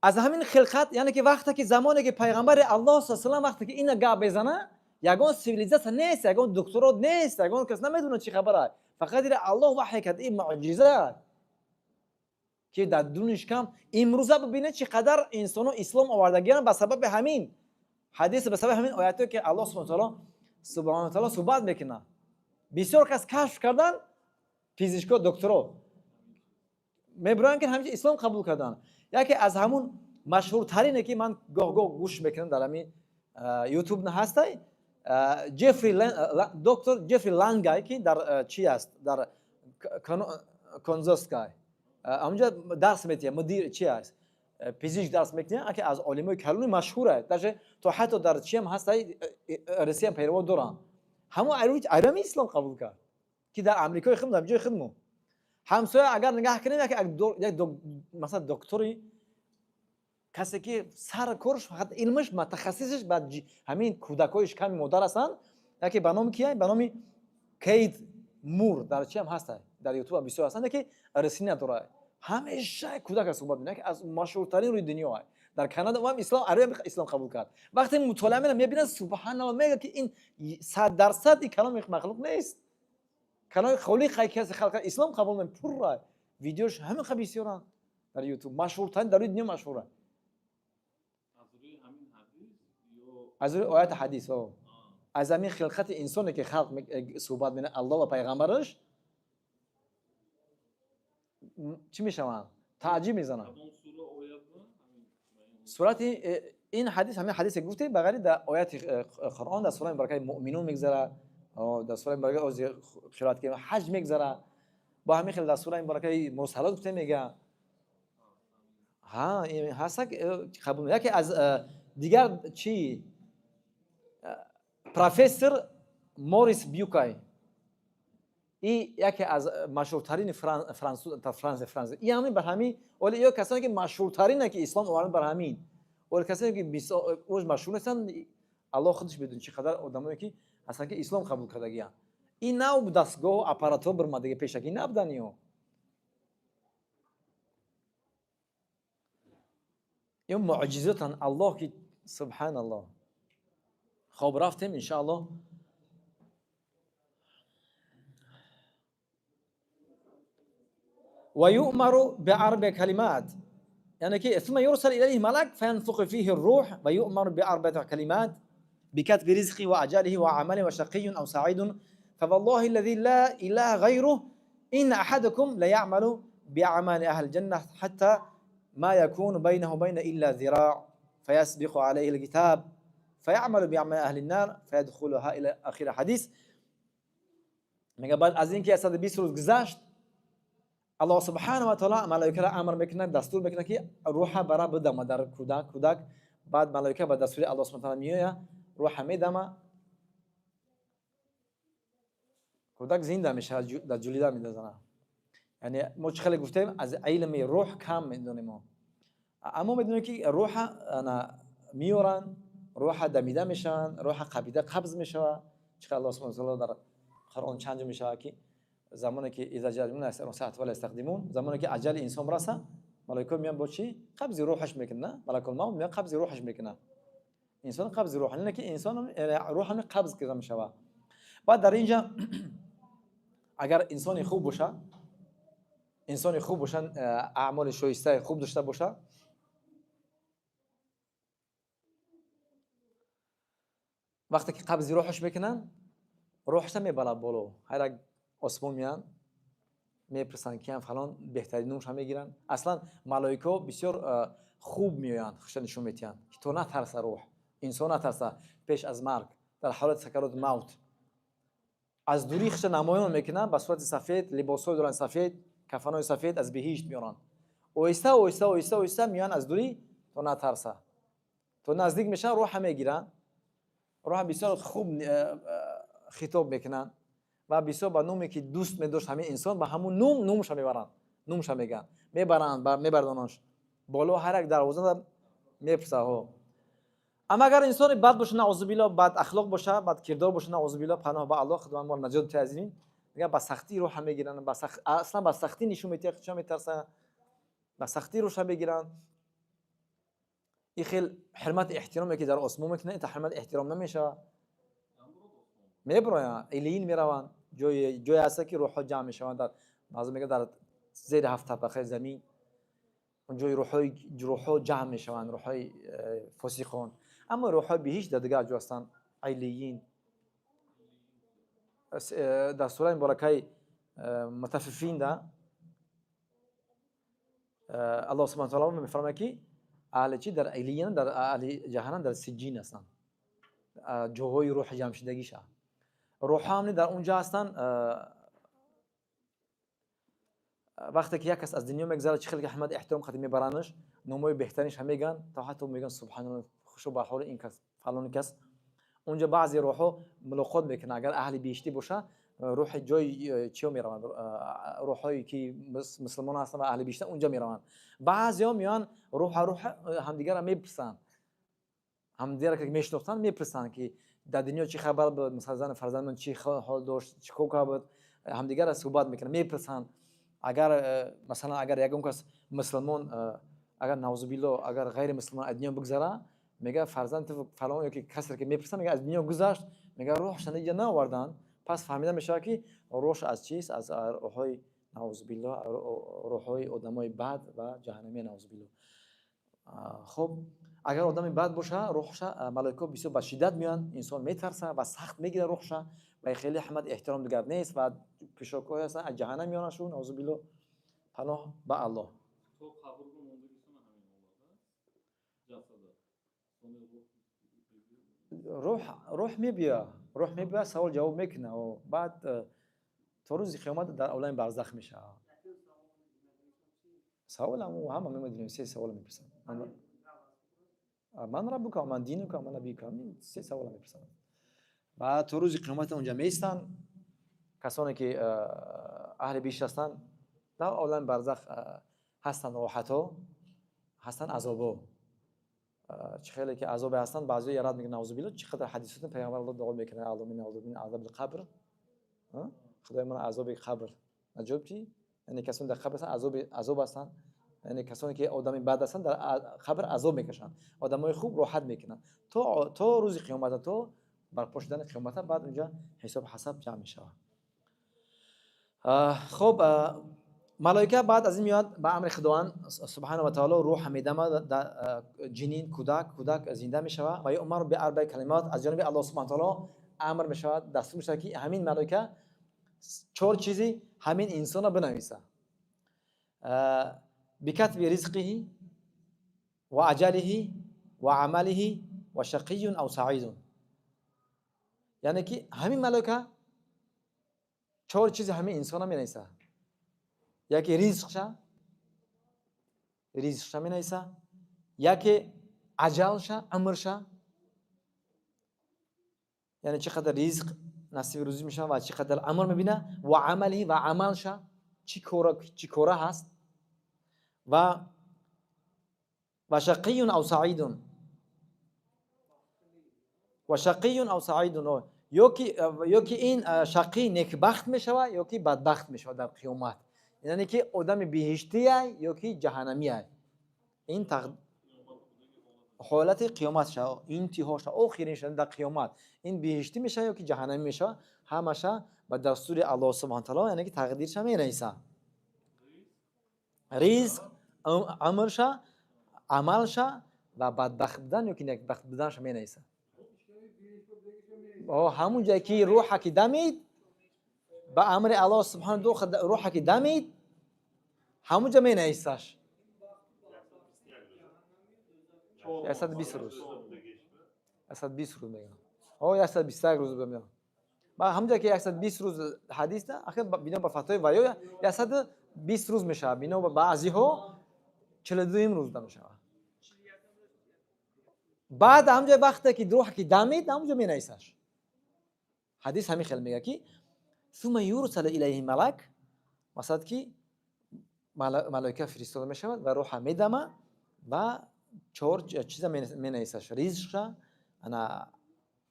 Speaker 1: از همین خلقت یعنی که وقتی که زمانی که پیغمبر الله صلی الله علیه و وقتی که اینا گپ بزنه یگان سیویلیزاسیون نیست یگان دکترات نیست یگان کس نمیدونه چی خبره فقط الله وحی کرد این معجزه که در دنیش کم امروزه ببینید چقدر انسانو اسلام آوردگیان به سبب همین حدیث به سبب همین آیاتی که الله سبحانه و تعالی صحبت میکنه بسیار کس کشف کردن پزشکا دکترا میبرن که همیشه اسلام قبول کردن یکی از همون مشهورترینه که من گاه گوش میکنم در همین یوتیوب نه هسته دکتر جفری لانگای که در چی است در کنزاسکای اونجا درس میده مدیر چی است پزشک درس میکنه که از علمای کلون مشهوره در تو حتی در چی هم هسته روسیه هم پیرو دارن همون ایرانی اسلام قبول کرد که در آمریکا خدمت جای خدمت همسایه اگر نگاه کنید یک مثلا دکتری کسی که سر کارش فقط علمش متخصصش بعد همین کودکایش کمی مادر هستن یکی به نام کیه به نام کیت مور در چی هم هست در یوتیوب هم بسیار هستن که رسینه داره همیشه کودک صحبت میکنه که از مشهورترین روی دنیا است در کانادا هم اسلام قبول کرد وقتی مطالعه میکنه میبینه سبحان الله میگه که این 100% این کلام مخلوق نیست کلام خالق کسی خلق اسلام قبول نمیکنه پر ویدیوش همین بسیارن در یوتیوب مشهورترین در روی دنیا مشهوره از روی آیات حدیث از همین خلقت انسانی که خلق صحبت بین الله و پیغمبرش چی میشوند تعجب میزنن صورت این حدیث همین حدیث گفته بغیر در آیات قرآن در سوره مبارکه مؤمنون میگذره در سوره مبارکه از قرائت که حج میگذره با همین خیلی دستور این برای مرسلات گفته میگه ها این هست قبول میگه که از دیگر چی پروفسور موریس بیوکای این یکی از مشهورترین فرانسه این همین بر همین ولی یا کسانی که مشهورترینه که اسلام آوردن بر همین ولی کسانی که اوج مشهور هستن الله خودش بدون چقدر آدمایی که اصلا که اسلام قبول کرده گیان این نوع دستگاه اپاراتور برمادگی پیشکی نبودنیو این معجزاتن الله که سبحان الله خب رفتیم ان شاء الله ويؤمر بأربع كلمات يعني كي ثم يرسل إليه ملك فينفخ فيه الروح ويؤمر بأربع كلمات بكتب رزقه وأجله وعمله وشقي أو سعيد فوالله الذي لا إله غيره إن أحدكم ليعمل بأعمال أهل الجنة حتى ما يكون بينه وبين إلا ذراع فيسبق عليه الكتاب فيعمل بأعمال أهل النار فيدخلها إلى آخر حديث میگه بعد از اینکه 120 روز گذشت الله سبحانه و تعالی ملائکه را امر میکنه دستور میکنه که روح برا بدم در کودک بعد ملائکه با دستور الله سبحانه و تعالی میاد روح میدم کودک زنده میشه در جلیده میندازن یعنی ما چه خیلی گفتیم از علم روح کم میدونیم اما میدونیم که روح انا میورن روح دمیده میشن روح قبض میشه چه الله سبحانه و تعالی در قرآن چند میشه که زمانی که اذا جاء الناس ساعت ولا يستخدمون زمانی که اجل انسان برسه ملائکه میان با چی قبض روحش میکنه ملک الموت میان قبض روحش میکنه انسان قبض روح نه که انسان روح هم قبض کرده میشه بعد در اینجا اگر انسان خوب باشه اعمال شایسته خوب داشته باشه وقتی که قبض روحش میکنن روحش میبره بالا هر آسمون میان میپرسن که فلان بهترین نومش هم میگیرن اصلا ملائکه بسیار خوب میآیند نشون میتین که تو نترس روح انسان نترس پیش از مرگ در حالت سکرات موت از دوری خش نمایان میکنن با صورت سفید لباسای دارن سفید کفنای سفید از بهشت میارن اویستا میان از دوری تو نترس تو نزدیک میشن روح میگیرن روح بسیار خوب خطاب میکنن و بسیار با نومی که دوست می‌داشت همین انسان با همون نومش میبرن نومش میگن میبردنش بالا هر یک دروازه میپرسه ها اما اگر انسان بد باشه نعوذ بالله بد اخلاق باشه بد کردار باشه نعوذ بالله پناه به الله خداوند ما نجات تعظیم میگه با سختی روح میگیرن اصلا با سختی نشون میده چه میترسه با سختی روش میگیرن این خیلی حرمت احترامی که در آسمون میکنه این حرمت احترام نمیشه میبرن ایلین میرون جای هست که روح‌ها جمع میشوند در لازم میگه در زیر 7 طبقه زمین اونجای روح‌ها جمع میشوند روح‌های فاسقان اما روح‌های بهشت در دیگر جا هستند علیین در سوره مبارکه مطففین ده الله سبحانه و تعالی میفرماید که اهل چی در علیین در اهل جهنم در سجین هستند جاهای روح جمع شدگیشه روح هم در اونجا هستن وقتی که یک کس از دنیا میگذره چه خیلی احمد احترام خاطر میبرنش نمای بهترینش هم میگن تا حتی میگن سبحان الله خوشو به حال این کس فلان کس اونجا بعضی روحا ملاقات میکنه اگر اهل بهشتی باشه روح جای چیو میروند روحایی که مسلمان هستن و اهل بهشت اونجا میروند بعضیا میان روح همدیگه را میپرسن همدیگه را که میشناختن میپرسن که در دنیا چی خبر بود مثلا فرزند من چی حال داشت چی کوکا بود همدیگه را صحبت میکنن میپرسن اگر مثلا اگر یکم کس مسلمان اگر نعوذ بالله اگر غیر مسلمان از دنیا بگذره میگه فرزند فلان یا که کسی که میپرسن میگه از دنیا گذشت میگه روحش دیگه نآوردن پس فهمیده میشه که روح از چیست از روحای نعوذ بالله روحای آدمای بد و جهنمی نعوذ بالله خب اگر آدم بد باشه روحش ملائکه بسیار به شدت میان انسان میترسه و سخت میگیره روحش و خیلی احمد احترام دیگر نیست و پیشاکوی هستن از جهنم میانشون نعوذ بالله پناه به الله
Speaker 2: تو قبر رو موندگی همین
Speaker 1: روح میبیا سوال جواب میکنه و بعد تا روز قیامت در عالم برزخ میشه. سوال همه میدونیم، سه سوال میپرسن. من ربک و من دینک و من نبیک، سه سوال میپرسن. بعد تا روز قیامت اونجا میستن کسانی که اهل بیش هستن در عالم برزخ هستن، راحتا هستن، عذابا چه خیلی که عذاب هستن. بعضی یاد میگن نعوذ بالله، چقدر حدیثات پیامبر الله دعا میکنه اعوذ عذاب القبر. خدای من عذاب قبر نجات بدی. یعنی کسانی در قبر هستن عذاب هستن، یعنی کسانی که آدم بد هستن در قبر عذاب میکشن، آدمای خوب راحت میکنن تا روز قیامت، تا برپا شدن قیامت. بعد اونجا حساب حساب جمع میشه. خب ملائکه بعد از این میاد به امر خداوند سبحانه و تعالی روح میدم در جنین کودک زنده میشود و یؤمر به اربع کلمات از جانب الله سبحانه و تعالی امر میشود، دستور میشود که همین ملائکه 4 چیزی همین انسان را بنویسه. بکتب رزقه و اجله و عمله و شقی او سعید. یعنی که همین ملائکه 4 چیز همین انسان را مینویسه. یکی ریزقش مینویسه، یکی اجلش، عمرش، یعنی چقدر رزق نصیب روزی میشه و چقدر عمر میبینه، و عملی و عملش چی کاره هست، و شقی او سعید. و شقی او سعید، یا که این شقی نیکبخت میشه یا که بدبخت میشه در قیامت. یعنی که آدم بهشتیه یا که جهنمیه. این حالت قیامت شه، انتهاش آخرین شدن در قیامت، این بهشتی میشه یا که جهنمی میشه، همشه به دستور الله سبحانه تعالی، یعنی که تقدیرش مینویسه. رزق، عمرش، عملش و بدبخت بودن یا که نیکبخت بودنش مینویسه. همون جایی که روح که دمید به امر الله سبحانه تعالی روح که دمید همونجا مینویسش. 120 روز 120 روز میگم. 121 روز میگم. با همونجا که 120 روز حدیث ده آخر بنا به فتوای وایو 120 روز میشه، بنا به بعضی ها 42 روز میشه. بعد همونجا وقتی که روح که دمید همونجا مینویسش. حدیث همین خیلی میگه که ثم یرسل الیه ملک، مثلا که ملائکه فرستاده میشود و روح میدمه و 4 چیزا مینویسش. رزقش، انا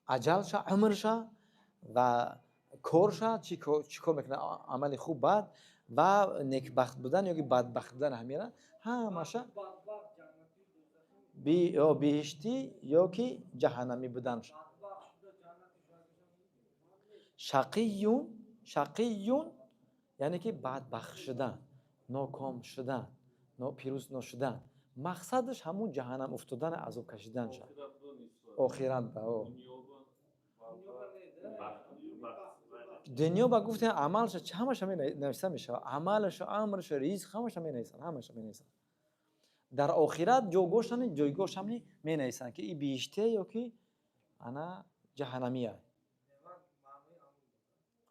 Speaker 1: اجلش، عمرش و کارش، چی کار میکنه، عمل خوب بد و نیکبخت بودن یا بدبخت بودن، همیشه همشه بهشتی یا که جهنمی بودن. شقیون یعنی که بدبخت شدن، ناکام شدن، پیروز نشدن. مقصدش همون جهنم افتادن، عذاب کشیدن شد. آخرت دنیا با گفتن عملش همش نوشته میشه، عملش، عمرش، رزق همش مینویسن. در آخرت جایگاهش هم مینویسن که این بهشته یا که انا جهنمیه.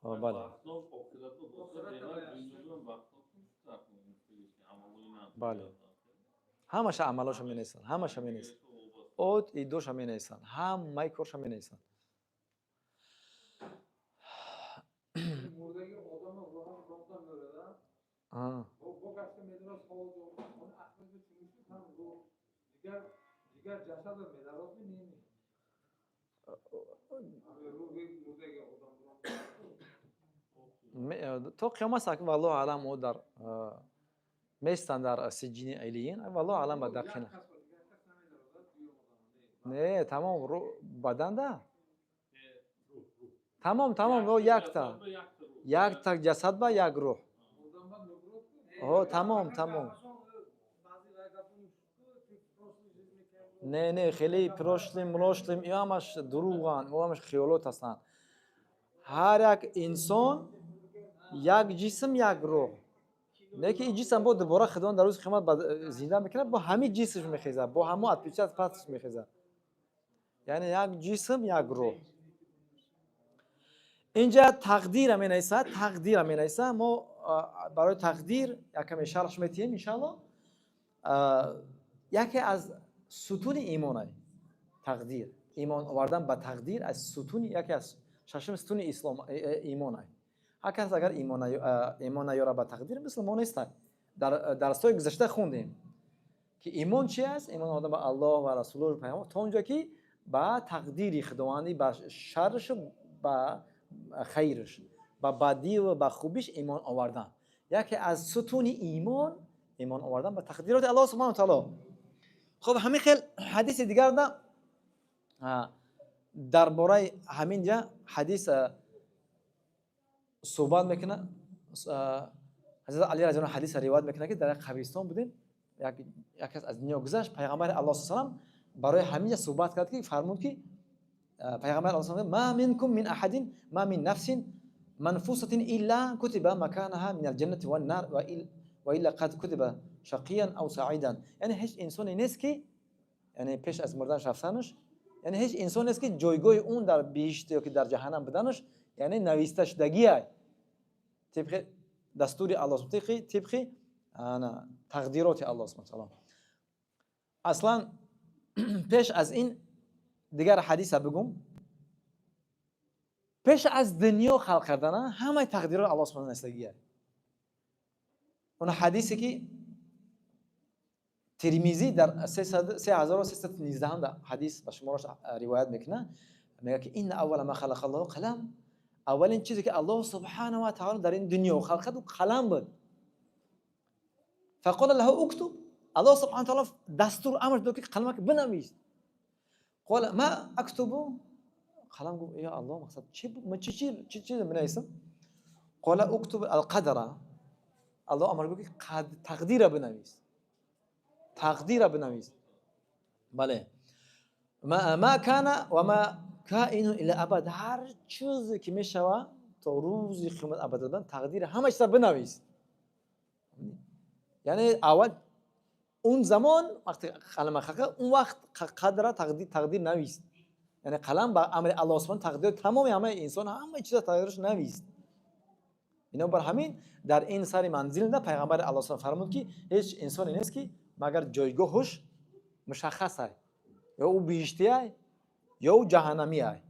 Speaker 1: بله. بله. همش عملش مینویسن، همش مینویسن. اوت ایدوش مینویسن، هم مایکورش مینویسن. تو قیامت ساکن والله عالم او در میستن در سجین علیین، والله عالم با دقیقه نه تمام رو بدن ده تمام رو یک تا جسد با یک روح. تمام نه خیلی پروشلیم ای همش دروغن، او همش خیالات هستن. هر یک انسان یک جسم یک روح، نه که این جسم با دوباره خداوند در روز قیامت زنده میکنه، با همین جسمش میخیزه، با همون اتوچت پاتش میخیزه. یعنی یک جسم یک روح. اینجا تقدیر می نویسد ما برای تقدیر یکم شرح میتیم ان شاء الله. یکی از ستون ایمان است تقدیر. ایمان آوردن به تقدیر از ستون یکی از ششم ستون اسلام ایمان است. هر کس اگر ایمان نیاره به تقدیر مسلمان نیست. در درس‌های گذشته خوندیم که ایمان چی است؟ ایمان آدم به الله و رسول و پیامبر تا اونجا که با تقدیر خداوندی با شرش با خیرش با بدی و با خوبیش ایمان آوردن. یکی از ستون ایمان آوردن به تقدیرات الله سبحانه و تعالی. خب همین خیلی حدیث دیگر ده درباره همین جا حدیث صحبت میکنه. حضرت علی رضی الله عنه حدیث روایت میکنه که در قبرستان بودیم، یکی از دنیا گذشت، پیغمبر الله صلی الله علیه و سلم برای همین صحبت کرد که فرمود که پیغمبر الله صلی الله علیه و سلم ما منکم من احد ما من نفس منفوسة الا كتب مكانها من الجنة والنار و الا قد كتب شقيا او سعيدا. یعنی هیچ انسانی نیست که یعنی پیش از مردن رفتنش، یعنی هیچ انسانی نیست که جایگاه اون در بهشت یا که در جهنم بدنش یعنی نوشته شدگی است طبق دستور الله سبحانه طبق تقدیرات الله سبحانه. اصلا پیش از این دیگر حدیث بگم، پیش از دنیا خلق کردن همه تقدیرات الله سبحانه نستگیه. اون حدیثی که ترمذی در 3319 حدیث به شمارش روایت میکنه، میگه که این اول ما خلق الله قلم، اولین چیزی که الله سبحانه و تعالی در این دنیا خلق کرد قلم بود. فقال له اكتب، الله سبحانه و تعالی دستور امر داد که قلمک بنویس. قال ما اكتب، قلم گفت یا الله مقصد چی بنویسم؟ قال اكتب القدر، الله امر گفت که تقدیر بنویس، تقدیر بنویس. بله ما کان و ما کائن الی ابد، هر چیزی که میشوه تا روز قیامت ابدا تقدیر همش را بنویس. یعنی اول اون زمان وقتی قلم خلق اون وقت قدر تقدیر نویس، یعنی قلم با امر الله سبحانه تقدیر تمام همه انسان همه چیز تقدیرش نویس. اینا بر همین در این سر منزل ده پیغمبر الله سبحانه فرمود که هیچ انسانی نیست که مگر جایگاهش مشخص است، یا او بهشتی است یا او جهنمی است.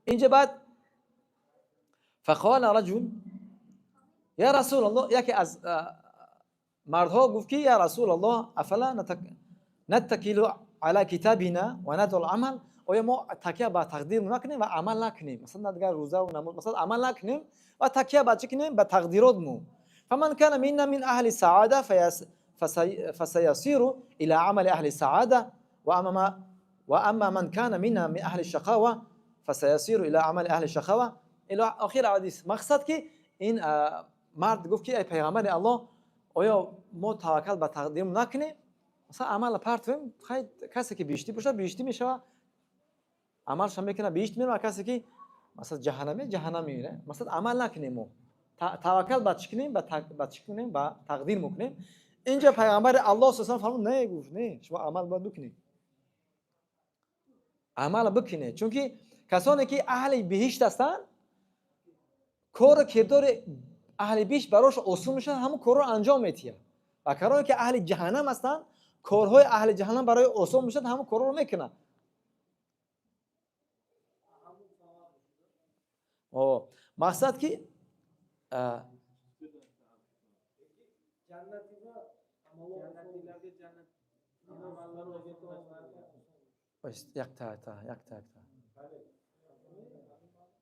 Speaker 1: اینجا بعد فقال رجل یا رسول الله، یکی از مردها گفت که یا رسول الله افلا نتکل علی کتابنا و ندع العمل، آیا ما تکیه به تقدیر نکنیم و عمل نکنیم؟ مثلا دیگر روزه و نماز مثلا عمل نکنیم و تکیه به چی کنیم؟ به تقدیرات مو. فمن کان منا من اهل السعاده فسيصير الى عمل اهل السعاده واما من كان منا من اهل الشقاوه فسيصير الى عمل اهل الشقاوه الى آخر حدیث. مقصد که این مرد گفت که ای پیغمبر الله، آیا ما توکل به تقدیر نکنیم؟ مثلا عمل پرتیم، خیلی کسی که بهشتی باشه بهشتی میشه، عملش میکنه بهشت میره، کسی که مثلا جهنم میره. مثلا عمل نکنیم، ما توکل به چی کنیم؟ به تقدیر میکنیم. اینجا پیغمبر الله صلی الله علیه و فرمود نه، گفت نه، شما عمل باید بکنید، عمل بکنید. چون که کسانی که اهل بهشت هستند کار کردار اهل بهشت براش آسون میشه، همون کار رو انجام میتیه. و کسانی که اهل جهنم هستند کارهای اهل جهنم برای آسون میشه، همون کار رو میکنه. مقصد که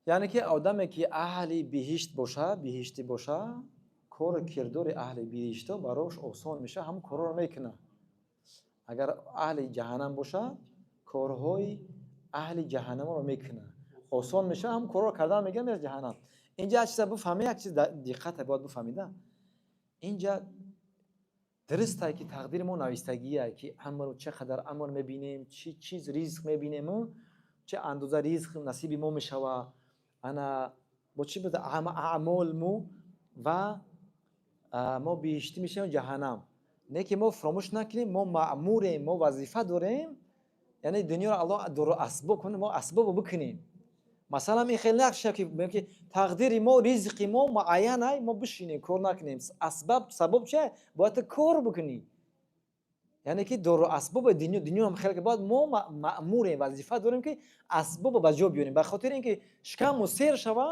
Speaker 1: یعنی که آدمی که اهل بهشت باشه، بهشتی باشه، کار کردار اهل بهشت براش آسان میشه، هم کار رو میکنه. اگر اهل جهنم باشه کارهای اهل جهنم رو میکنه، آسان میشه، هم کار رو کردن میگه میره جهنم. اینجا چیزا بفهمید، یک چیز دقت باید بفهمیده. اینجا درسته که تقدیر ما نوشتگیه که امر چقدر امر میبینیم، چی چیز رزق میبینیم، چه اندازه رزق نصیب ما میشوه، انا با چی بده اعمال مو و ما بهشتی میشیم جهنم. نه که ما فراموش نکنیم ما مأموریم، ما وظیفه داریم، یعنی دنیا رو الله دور اسباب کنه، ما اسباب بکنیم مثلا این خیلی نقشه که میگه که تقدیر ما رزق ما معینه، ما بشینیم کار نکنیم. اسباب سبب چه؟ باید کار بکنی. یعنی که دور اسباب دنیا هم خیلی که باید ما مأموریم، وظیفه داریم که اسباب به جا بیاریم. به خاطر اینکه شکم و سیر شوه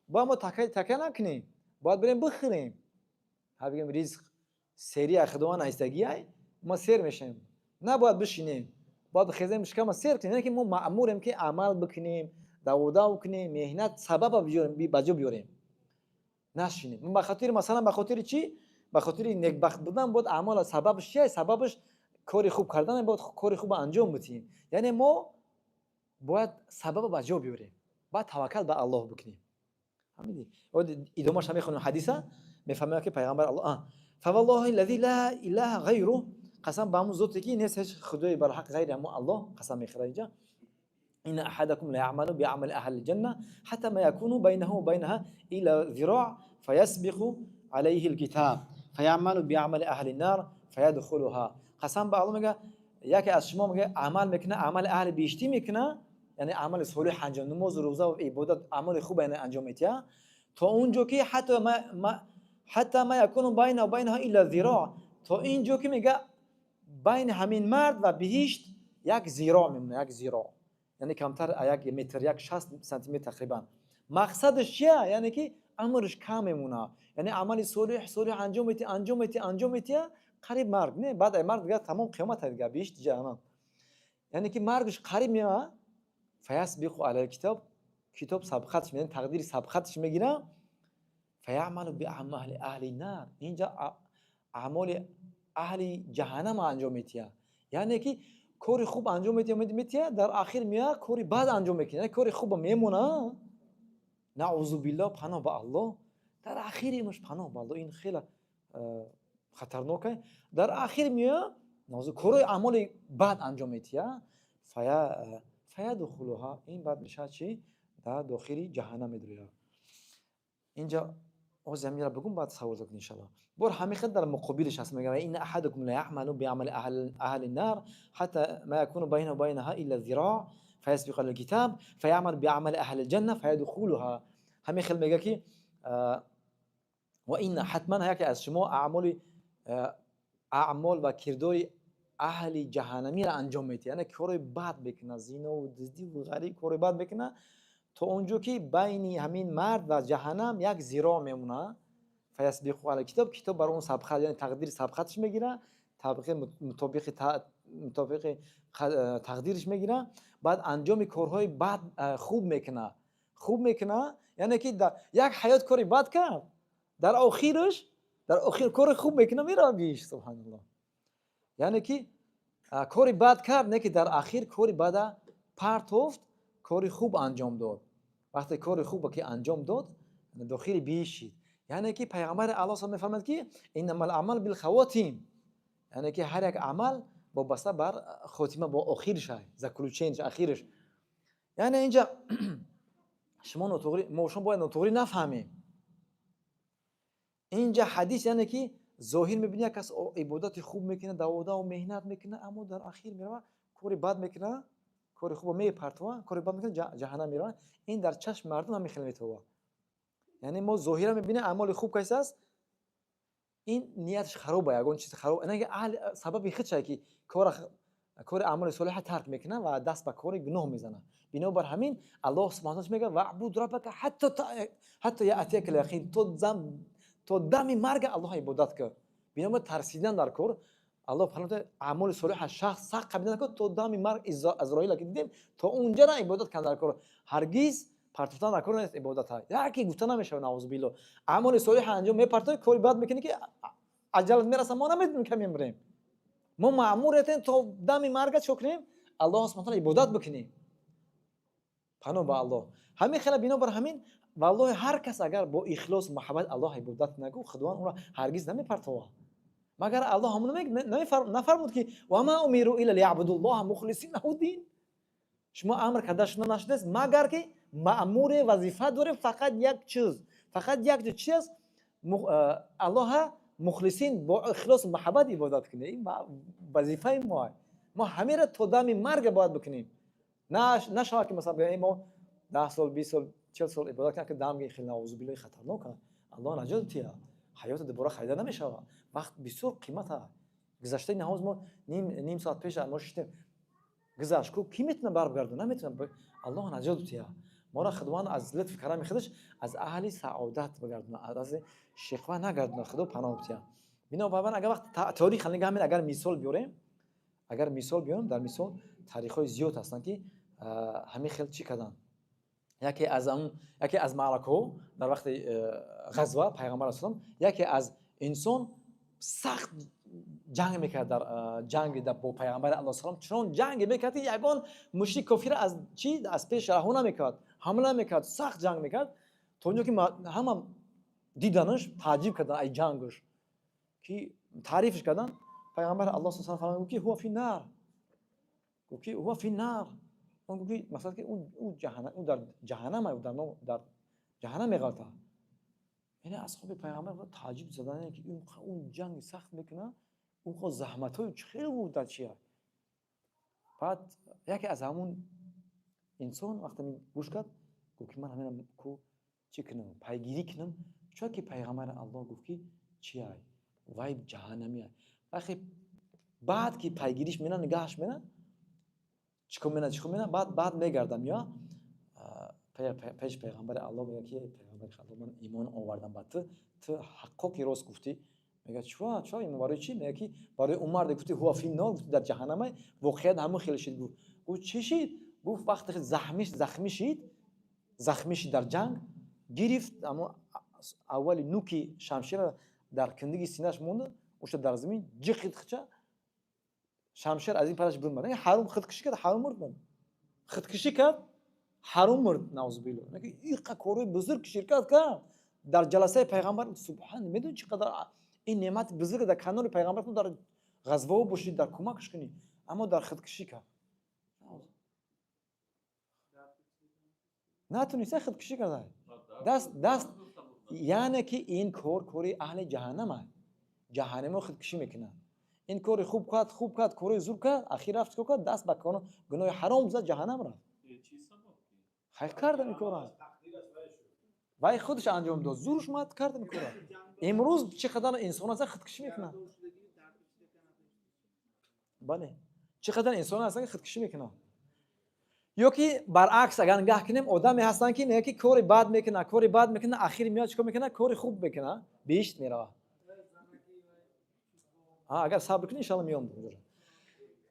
Speaker 1: باید ما تکیه نکنیم، باید بریم بخوریم. ها بگیم رزق سری اخدوان ایستگی ای ما سیر میشیم، نباید بشینیم، باید بخیزیم شکم سیر کنیم. یعنی که ما مأموریم که عمل بکنیم، داودا بکنیم، مهنت سبب به جا بیاریم، نشینیم. من به خاطر مثلا به خاطر چی؟ به خاطر نیکبخت بودن بود اعمال سببش چیه؟ سببش کاری خوب کردن بود، کاری خوب انجام بدیم. یعنی ما باید سبب به جا بیاریم، باید توکل به الله بکنیم. همین ادامهش هم میخونیم حدیثه، میفهمیم که پیغمبر الله فوالله الذي لا اله غیره، قسم به همون ذاتی که نیست هیچ خدای برحق غیر اما الله، قسم میخوره اینجا. إن أحدكم ليعمل بعمل أهل الجنة حتى ما يكون بينه وبينها إلى ذراع فيسبق عليه الكتاب فيعمل بعمل أهل النار فيدخلها. قسم به الله میگه یکی از شما میگه عمل میکنه، عمل اهل بیشتی میکنه، یعنی عمل صالح انجام، نماز و روزه و عبادت، عمل خوب انجام میده، تا اونجا که حتی ما يكون بينه وبينها إلى ذراع، تا اینجا که میگه بین همین مرد و بهشت یک ذراع میمونه، یک ذراع یعنی کمتر یک متر، یک 60 سانتی متر تقریبا. مقصدش چیه؟ یعنی که عمرش کم میمونه، یعنی عمل صالح انجام میده قریب مرگ نه، بعد مرگ دیگه تمام قیامت دیگه بهشت جهنم. یعنی که مرگش قریب میاد. فیسبق علی الکتاب، کتاب سبقتش میگه، تقدیر سبقتش میگیره. فیعمل بعمل اهل النار، اینجا اعمال اهل جهنم انجام میده. یعنی که کاری خوب انجام میده، در آخر میاد کاری بد انجام میکنه. کاری خوب میمونه، نعوذ بالله، پناه به الله، در آخر مش پناه به الله، این خیلی خطرناکه. در آخر میاد نعوذ کاری عمل بد انجام میده، فیدخلها، این بعد میشه چی؟ در داخل جهنم میره. اینجا از زمین را بگم بعد سوال کنید ان شاء الله. بر همین در مقابلش هست میگه این احدکم لا يعمل بعمل اهل النار حتى ما يكون بينه وبينها الا ذراع فيسبق الكتاب فيعمل بعمل اهل الجنه فيدخلها. همین میگه که و این حتما هک از شما اعمال و کردار اهل جهنمی را انجام میده، یعنی کار بد بکنه، زنا و دزدی و غیره کار بد بکنه، تا اونجا که بین همین مرد و جهنم یک ذراع میمونه. فیسبق علی کتاب، کتاب برای اون سبقت، یعنی تقدیر سبقتش میگیره، مطابق تقدیرش میگیره، بعد انجام کارهای بد خوب میکنه. یعنی که یک حیات کاری بد کرد، در آخر کار خوب میکنه، میره بیش. سبحان الله. یعنی که کاری بد کرد، نه که در آخر کاری بد پرتافت، کاری خوب انجام داد. وقتی کار خوب که انجام داد داخل بیشید. یعنی که پیغمبر الله صلی الله علیه و آله که انما الاعمال بالخواتیم، یعنی که هر یک عمل با بسته بر خاتمه، با آخرش، زکلوچینش اخیرش. یعنی اینجا شما باید نوتوری نفهمیم. اینجا حدیث یعنی که ظاهر میبینی کس عبادت خوب میکنه، دعوت و مهنت میکنه، اما در آخر میره کاری بد میکنه، کاری خوب میپرتوه، کاری بد میکنه جهنم میره. این در چشم مردم هم میخونه تو. یعنی ما ظاهرا میبینیم اعمال خوب کیسه است، این نیتش خرابه، یگان چیز خراب، نه اهل سبب خودشه که کار اعمال صالح ترک میکنه و دست به کار گناه میزنه. بنابر همین الله سبحانه و تعالی میگه واعبد ربک حتی یاتیک الیقین، تو دم مرگ الله عبادت کن. بنابر ترسیدن در کار الله فرموده اعمال صالح شخص سخت قبول نکنه، تو دم مرگ ازرائیل که دیدیم تا اونجا نه عبادت کن در کار، هرگز پرتوتن نکنه نیست عبادت ها. یکی گفته نمیشه نعوذ بالله اعمال صالح انجام میپرتای، کاری بد میکنه که اجل میرسه، ما نمیدونیم که میمیریم. ما مأموریتیم تا دم مرگ چه کنیم؟ الله سبحانه و تعالی عبادت بکنیم. پناه به الله. همین خیلی بنابر همین والله هر کس اگر با اخلاص محبت الله عبادت نگو، خداوند اون را هرگز نمیپرتوه. مگر الله همون نفرمود که و ما امروا الا ليعبدوا الله مخلصین له الدین. شما امر کرده شده نشده مگر که مأمور وظیفه داره فقط یک چیز، الله مخلصین با اخلاص محبت عبادت کنه. این وظیفه ما همه را تا دم مرگ باید بکنیم. نه شما که مثلا ما 10 سال 20 سال 40 سال عبادت کنه که دم میگیره، خیلی نعوذ بالله خطرناکه. الله نجات بده. حیات دوباره خریده نمیشه. وقت بسیار قیمته. گذشته نماز ما نیم ساعت پیش ما شدیم گذشت کو کی میتونه برگردونه؟ نمیتونه. الله نجات بده. ما را خداوند از لطف کرم خودش از اهل سعادت بگردونه، از شقوا نگردونه. خدا پناه بده. بنابراین اگر وقت تاریخ همین اگر مثال بیاریم، در مثال تاریخ‌های زیاد هستن که همین خیلی چی کردن. یکی از معرکه در وقت غزوه پیغمبر اسلام یکی از انسان سخت جنگ میکرد، در جنگ با پیغمبر الله سلام چون جنگ میکرد یگان مشرک کافر از چی از پیش رها نمیکرد، حمله میکرد، سخت جنگ میکرد تا اونجا که همه دیدنش تعجب کردن ای جنگش که تعریفش کردن. پیغمبر الله صلی الله علیه و آله که هو فی النار، که هو فی النار، اون که مثلا که اون جهنم، اون در جهنم است، در جهنم میگذره. یعنی اصحاب پیغمبر تعجب زدن که اون جنگ سخت میکنه، اون زحمت‌های خیلی بود در چیه. بعد یکی از همون انسان وقتی گوش کرد گفت که من همین کو چی کنم، پیگیری کنم، چون که پیغمبر الله گفت که چیه وای جهنمیه. وقتی بعد که پیگیریش میکنه نگاهش میکنه چیکار میکنه بعد میگردم یا پیش پیغمبر الله میگه که پیغمبر خدا من ایمان آوردم با تو حقی راست گفتی. میگه چرا این برای چی؟ میگه که برای عمر گفتی هو فی النار، گفتی در جهنمه. واقعا همون خیلی شد. گفت چی شد؟ گفت وقتی زخمی شد در جنگ گرفت، اما اولی نوکی شمشیر در کندگی سینه‌اش موند، اوش در زمین جخید خچه شمشیر از این پرش بیرون میاد. حرام خودکشی کرد، حرام مرد. خودکشی کرد، حرام مرد. نعوذ بالله. میگه این کاری بزرگ شرکت کرد در جلسه پیغمبر. سبحان، میدونی چقدر این نعمت بزرگ در کنار پیغمبر تو در غزوه باشید، در کمکش کنی، اما در خودکشی کرد. نتونسته خودکشی کرده. دست یعنی که این کاری اهل جهنمه. جهنم خودکشی میکنه. این کاری خوب کرد کاری زور کرد، اخیر رفت که دست به گناه حرام زد، جهنم رفت. خیلی کرد این کارا. وای خودش انجام داد، زورش اومد کرد این کارا. امروز چقدر انسان هستن خودکشی میکنن. بله چقدر انسان هستن که خودکشی میکنن. یا که برعکس اگر نگاه کنیم آدمی هستن که میگه که کاری بد میکنه اخیر میاد چیکار میکنه کاری خوب میکنه بیشت میره. اگر صبر کنی ان شاء الله میام.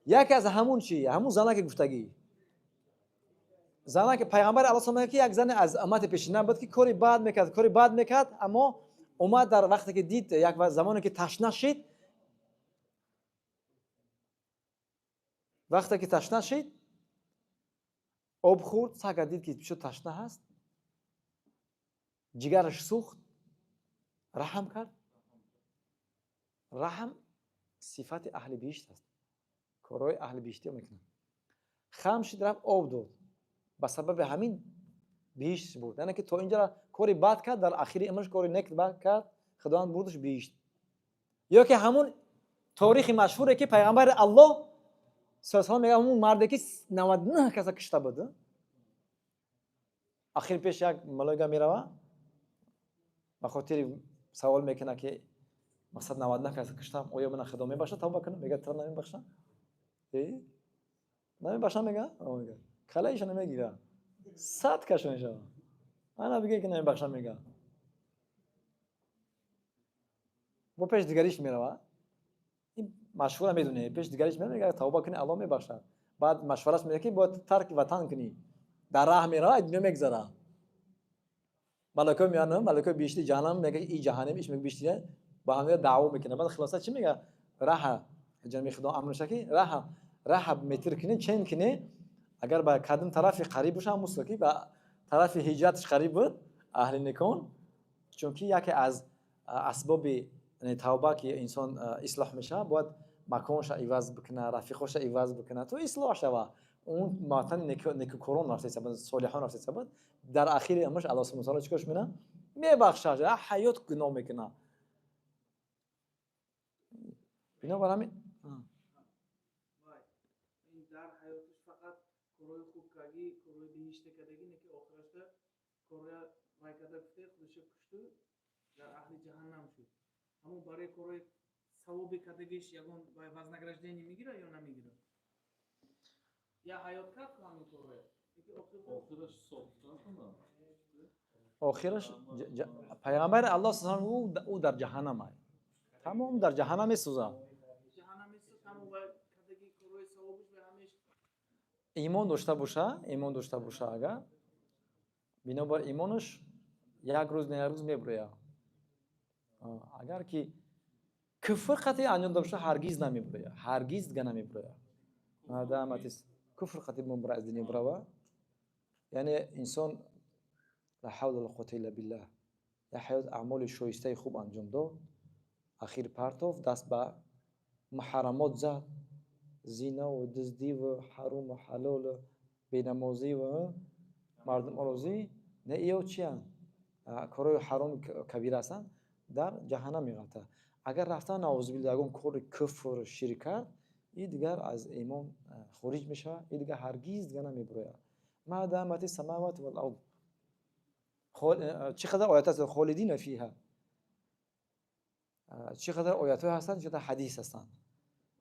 Speaker 1: یکی از همون زنه که گفتگی زنه که پیغمبر الله صلی الله علیه و آله یک زن از امت پیشینم بود که کاری بد میکرد اما اومد در وقتی که دید یک زمانی که تشنه شد، آب خورد، سگ دید که پیش تشنه هست، جگرش سوخت، رحم کرد. رحم صفت اهل بهشت است، کارهای اهل بهشتی میکنن. خم شد رفت آب داد، به سبب همین بهشت بود. یعنی که تا اینجا کاری بد کرد، در آخری عمرش کاری نیک کرد، خداوند بردش بهشت. یا که همون تاریخ مشهوره که پیغمبر الله صلی الله علیه و آله میگه همون مردی که 99 کس کشته بود، آخر پیش یک ملائکه میره به خاطر سوال میکنه که مقصد 99 کس کشتم، آیا من خدا میبخشه؟ توبه کنم. میگه تو نمیبخشم. نمیبخشم. میگه کلایش نمیگیره، 100 کشونش. انا بگه که نمیبخشم. میگه با پیش دیگریش میره. این مشهور میدونه، پیش دیگریش میگه توبه کنی الله میبخشه. بعد مشورهش میگه که باید ترک وطن کنی، در راه میره دنیا میگذره. ملائکه میان، ملائکه بیشتر جهنم میگه این جهنمیش میگه بیشتر با هم دعوا میکنه. بعد خلاصه چی میگه؟ راه جنبی خدا امر شکی راه متر کنی چین کنی، اگر با کدوم طرف قریب باشه مستقی با طرف هجرتش قریب بود اهل نکون، چون که یکی از اسباب توبه که انسان اصلاح میشه باید مکانش عوض بکنه، رفیقش عوض بکنه تو اصلاح شوه. اون ماتن نیکوکاران رفته سبب صالحان رفته سبب در اخیر عمرش الله سبحانه و تعالی چیکارش میکنه؟ میبخشه. حیات گناه میکنه. بنابراین
Speaker 3: این در حیاتش فقط کارهای خوب کردی کارهای بهشته کردی نه که آخرش کارهای وای کرده گفته خودش کشته در اهل جهنم شد همون برای کارهای ثواب کردگیش یگان وزنگرجدنی میگیره یا نمیگیره یا حیات کرد که همین کارهای یکی
Speaker 2: آخرش ساختن کنم
Speaker 1: آخرش پیامبر الله صلی الله علیه و او در جهنم است. تمام در جهنم میسوزند.
Speaker 3: جهنم است تمام وای کردگی کارهای ثوابش به همیش
Speaker 1: ایمان داشته باشه اگر بنابر ایمانش یک روز نه یک روز میبره. اگر که کفر قطعی انجام داده باشه هرگز نمیبره. هرگز دیگه نمیبره. مادام کفر قطعی مبرا از دنیا بره یعنی انسان لا حول ولا قوة الا بالله یا حیات اعمال شایسته خوب انجام داد اخیر پرتاف دست به محرمات زد زنا و دزدی و حرام و حلال و بینمازی و مردم آرازی نه ایو چی هستند کارهای حرام کبیره هستند در جهنم میغلطه اگر رفتن نعوذ بالله اون کار کفر شرک کرد این دیگر از ایمان خارج میشه این دیگر هرگز دیگر نمیبره ما دامت السماوات والارض چقدر آیات هست خالدین فیها چقدر آیات هستند چقدر حدیث هستند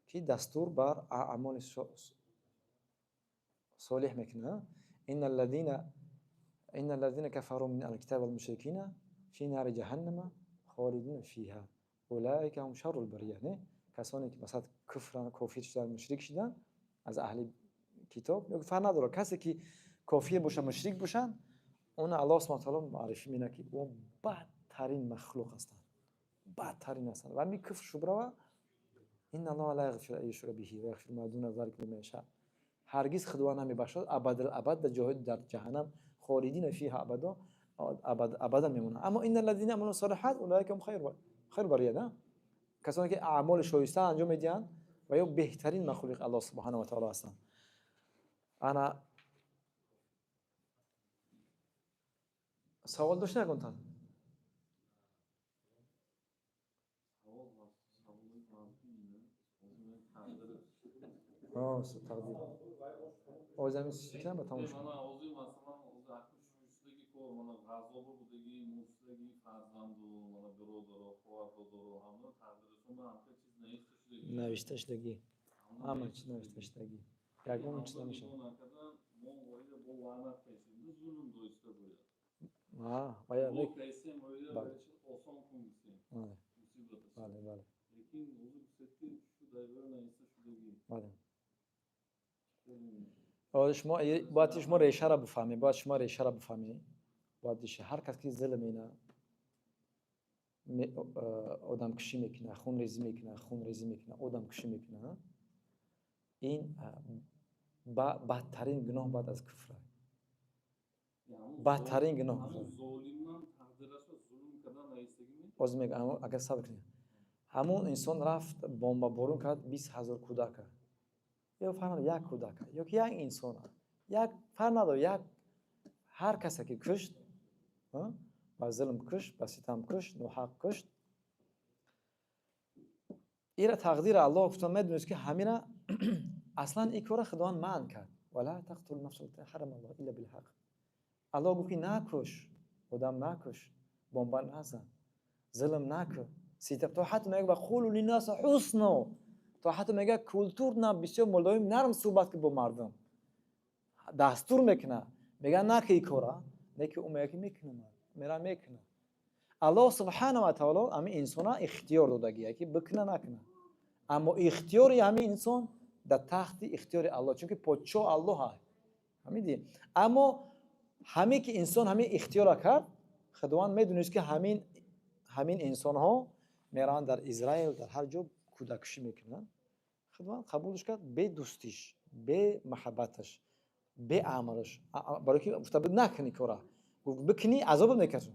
Speaker 1: که دستور بر اعمال صالح میکنه ان الذين كفروا من الكتاب والمشركين في نار جهنم خالدین فیها اولئک هم شر البریه نه کسانی که مثلا کافر شدن مشرک شدن از اهل کتاب میگه فرق نداره کسی که کافر باشه مشرک باشن اون الله سبحانه و تعالی معرفی میکنه که اون بدترین مخلوق هستند بدترین هستند و می کفر شبرا ان الله لا یغفر ان یشرک به و یغفر ما دون ذلك لمن یشاء هرگز خدا نمیبخشد ابد در جهنم خالدین فیها ابدا میمونن اما ان الذين امنوا الصالحات اولئک هم خیر بریه نه کسانی که اعمال شایسته انجام میدن و یا بهترین مخلوق الله سبحانه و تعالی هستند انا سوال داشته نکنتن تقدیر آزمی سیکنه با تموم شد
Speaker 2: اوضوع مثلا اوضوع اکنشونشتگی که من غذا بودگی موسیقی فرزند و من برادر و خواهر و همه تقدیرشون من همه چیز
Speaker 1: نوشته شدگی همه چیز نوشته شدگی یکون چیز نمیشه باید یک بله بله بله شما باید شما ریشه را بفهمید باید هر کس که ظلم اینه آدم کشی میکنه خون ریزی میکنه آدم کشی میکنه این بدترین گناه بعد از کفر بدترین گناه باز میگم اگر صبر کنید همون انسان رفت بمب بارون کرد 20,000 کودک یا فرض یک کودک یا یک انسان یک فرض نداره یک هر کسی که کشت با ظلم کشت با ستم کشت ناحق کشت این تقدیر الله گفتم میدونید که همینا اصلا این کار خداوند منع کرد ولا تقتل النفس التي حرم الله الا بالحق الله گفت نکش آدم نکش بمب نزن ظلم نکن ستم تو حتی میگه بقول للناس حسنا تو حتی میگه کلتور نه بسیار ملایم نرم صحبت که با مردم دستور میکنه میگه نکن این کارا لیکن اون میگه میکنه میرا میکنه الله سبحانه و تعالی همین انسان اختیار دادگیه که بکنه نکنه اما اختیار همین انسان در تحت اختیار الله چون که پادشاه الله هست همین اما همین که انسان همین اختیار کرد خداوند میدونه که همین انسان ها میرن در اسرائیل در هر جا کودکشی میکنن خداوند قبولش کرد به دوستیش به محبتش به عملش برای که گفت نکنی کارا گفت بکنی عذاب میکشم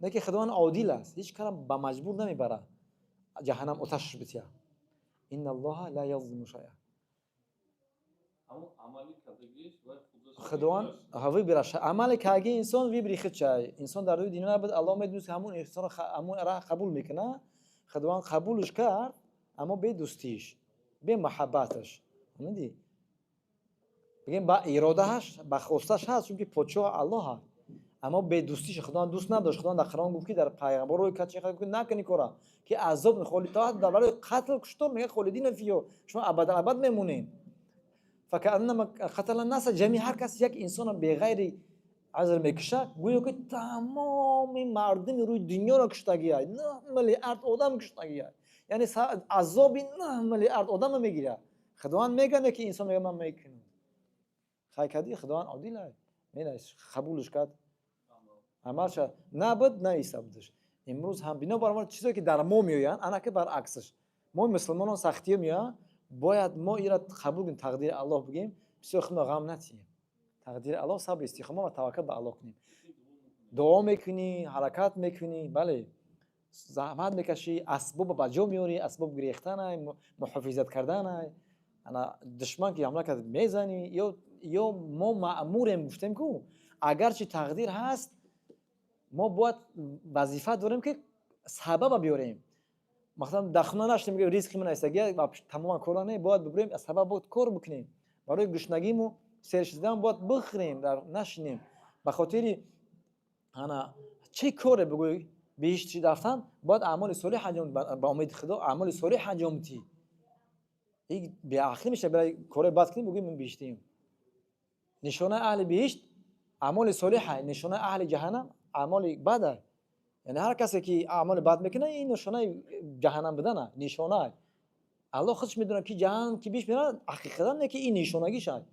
Speaker 1: نه که خداوند عادل است هیچ کارم به مجبور نمیبره جهنم آتش بتیا ان الله لا یظلم شیئا خداوند هوی برش عمل که اگه انسان وی بریخت چای انسان در روی دنیا نبود الله میدونه که همون انسان همون را قبول میکنه خداوند قبولش کرد اما به دوستیش به محبتش میدی بگیم با ارادهش با خواستش هست، چون که پادشاه الله هست، اما به دوستیش خدا دوست نداشت. خدا در قرآن گفت که در پیغمبر روی کچی خود نکنی کارا که عذاب خالی تا در برای قتل کشتار میگه خالدین فیو، شما ابد میمونین. فکأنما قتل الناس جميع، هر کس یک انسان به غیر عذر میکشه گویا که تمام مردم روی دنیا را کشتگی است. 9 میلیارد آدم کشتگی است، یعنی عذاب 9 میلیارد آدم میگیره. خداوند میگه که انسان میگه من میکنم خیر کردی، خداوند عادل است، میدونی قبولش کرد عملش نبود نیستش. امروز هم بنا بر چیزایی که در ما میآیند انا که برعکسش ما مسلمانان سختی میاد، باید ما ایرا قبول کنیم، تقدیر الله بگیم، بسیار خود غم نتیم، تقدیر الله، صبر استقامت و توکل به الله کنیم، دعا میکنی، حرکت میکنی، بله زحمت میکشی، اسباب به جا میاری، اسباب گریختن، محافظت کردن، انا دشمن که حمله کرد میزنی، یا ما مأموریم گفتیم که اگرچه تقدیر هست ما باید وظیفه داریم که سبب بیاریم. مثلا در خونه نشیم میگه ریسک من ایستگی تمام کارانه باید ببریم، سبب باید کار بکنیم، برای گشنگیمو سرش دادن باید بخوریم، در نشینیم به خاطر انا چه کار بگوی بهش رفتن باید اعمال صالح انجام، با امید خدا اعمال صالح انجام بدی. این به آخر میشه برای کار بد کنیم بگویم من بیشتیم. نشانه اهل بهشت اعمال صالح، نشانه اهل جهنم اعمال بد. یعنی هر کسی که اعمال بد میکنه این نشانه جهنم بدنه، نشانه. الله خودش میدونه که جهنم که بیش میره حقیقتا نه که این نشانگیش است.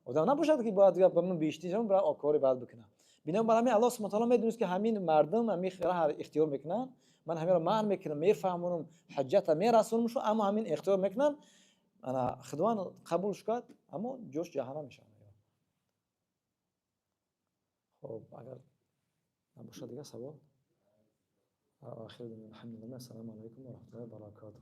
Speaker 1: آدم نباشه که باید به من بیشتر جام برای کار بد بکنم. بنابراین الله سبحانه و تعالی میدونه که همین مردم همین راه اختیار میکنن، من همین رو من میکنم، میفهمونم، حجت میرسونم شو، اما همین اختیار میکنن، انا خداوند قبولش کرد اما جوش جهنم میشن. خب اگر نباشه دیگه سوال آخر الحمد لله. السلام علیکم و رحمت الله و برکاته.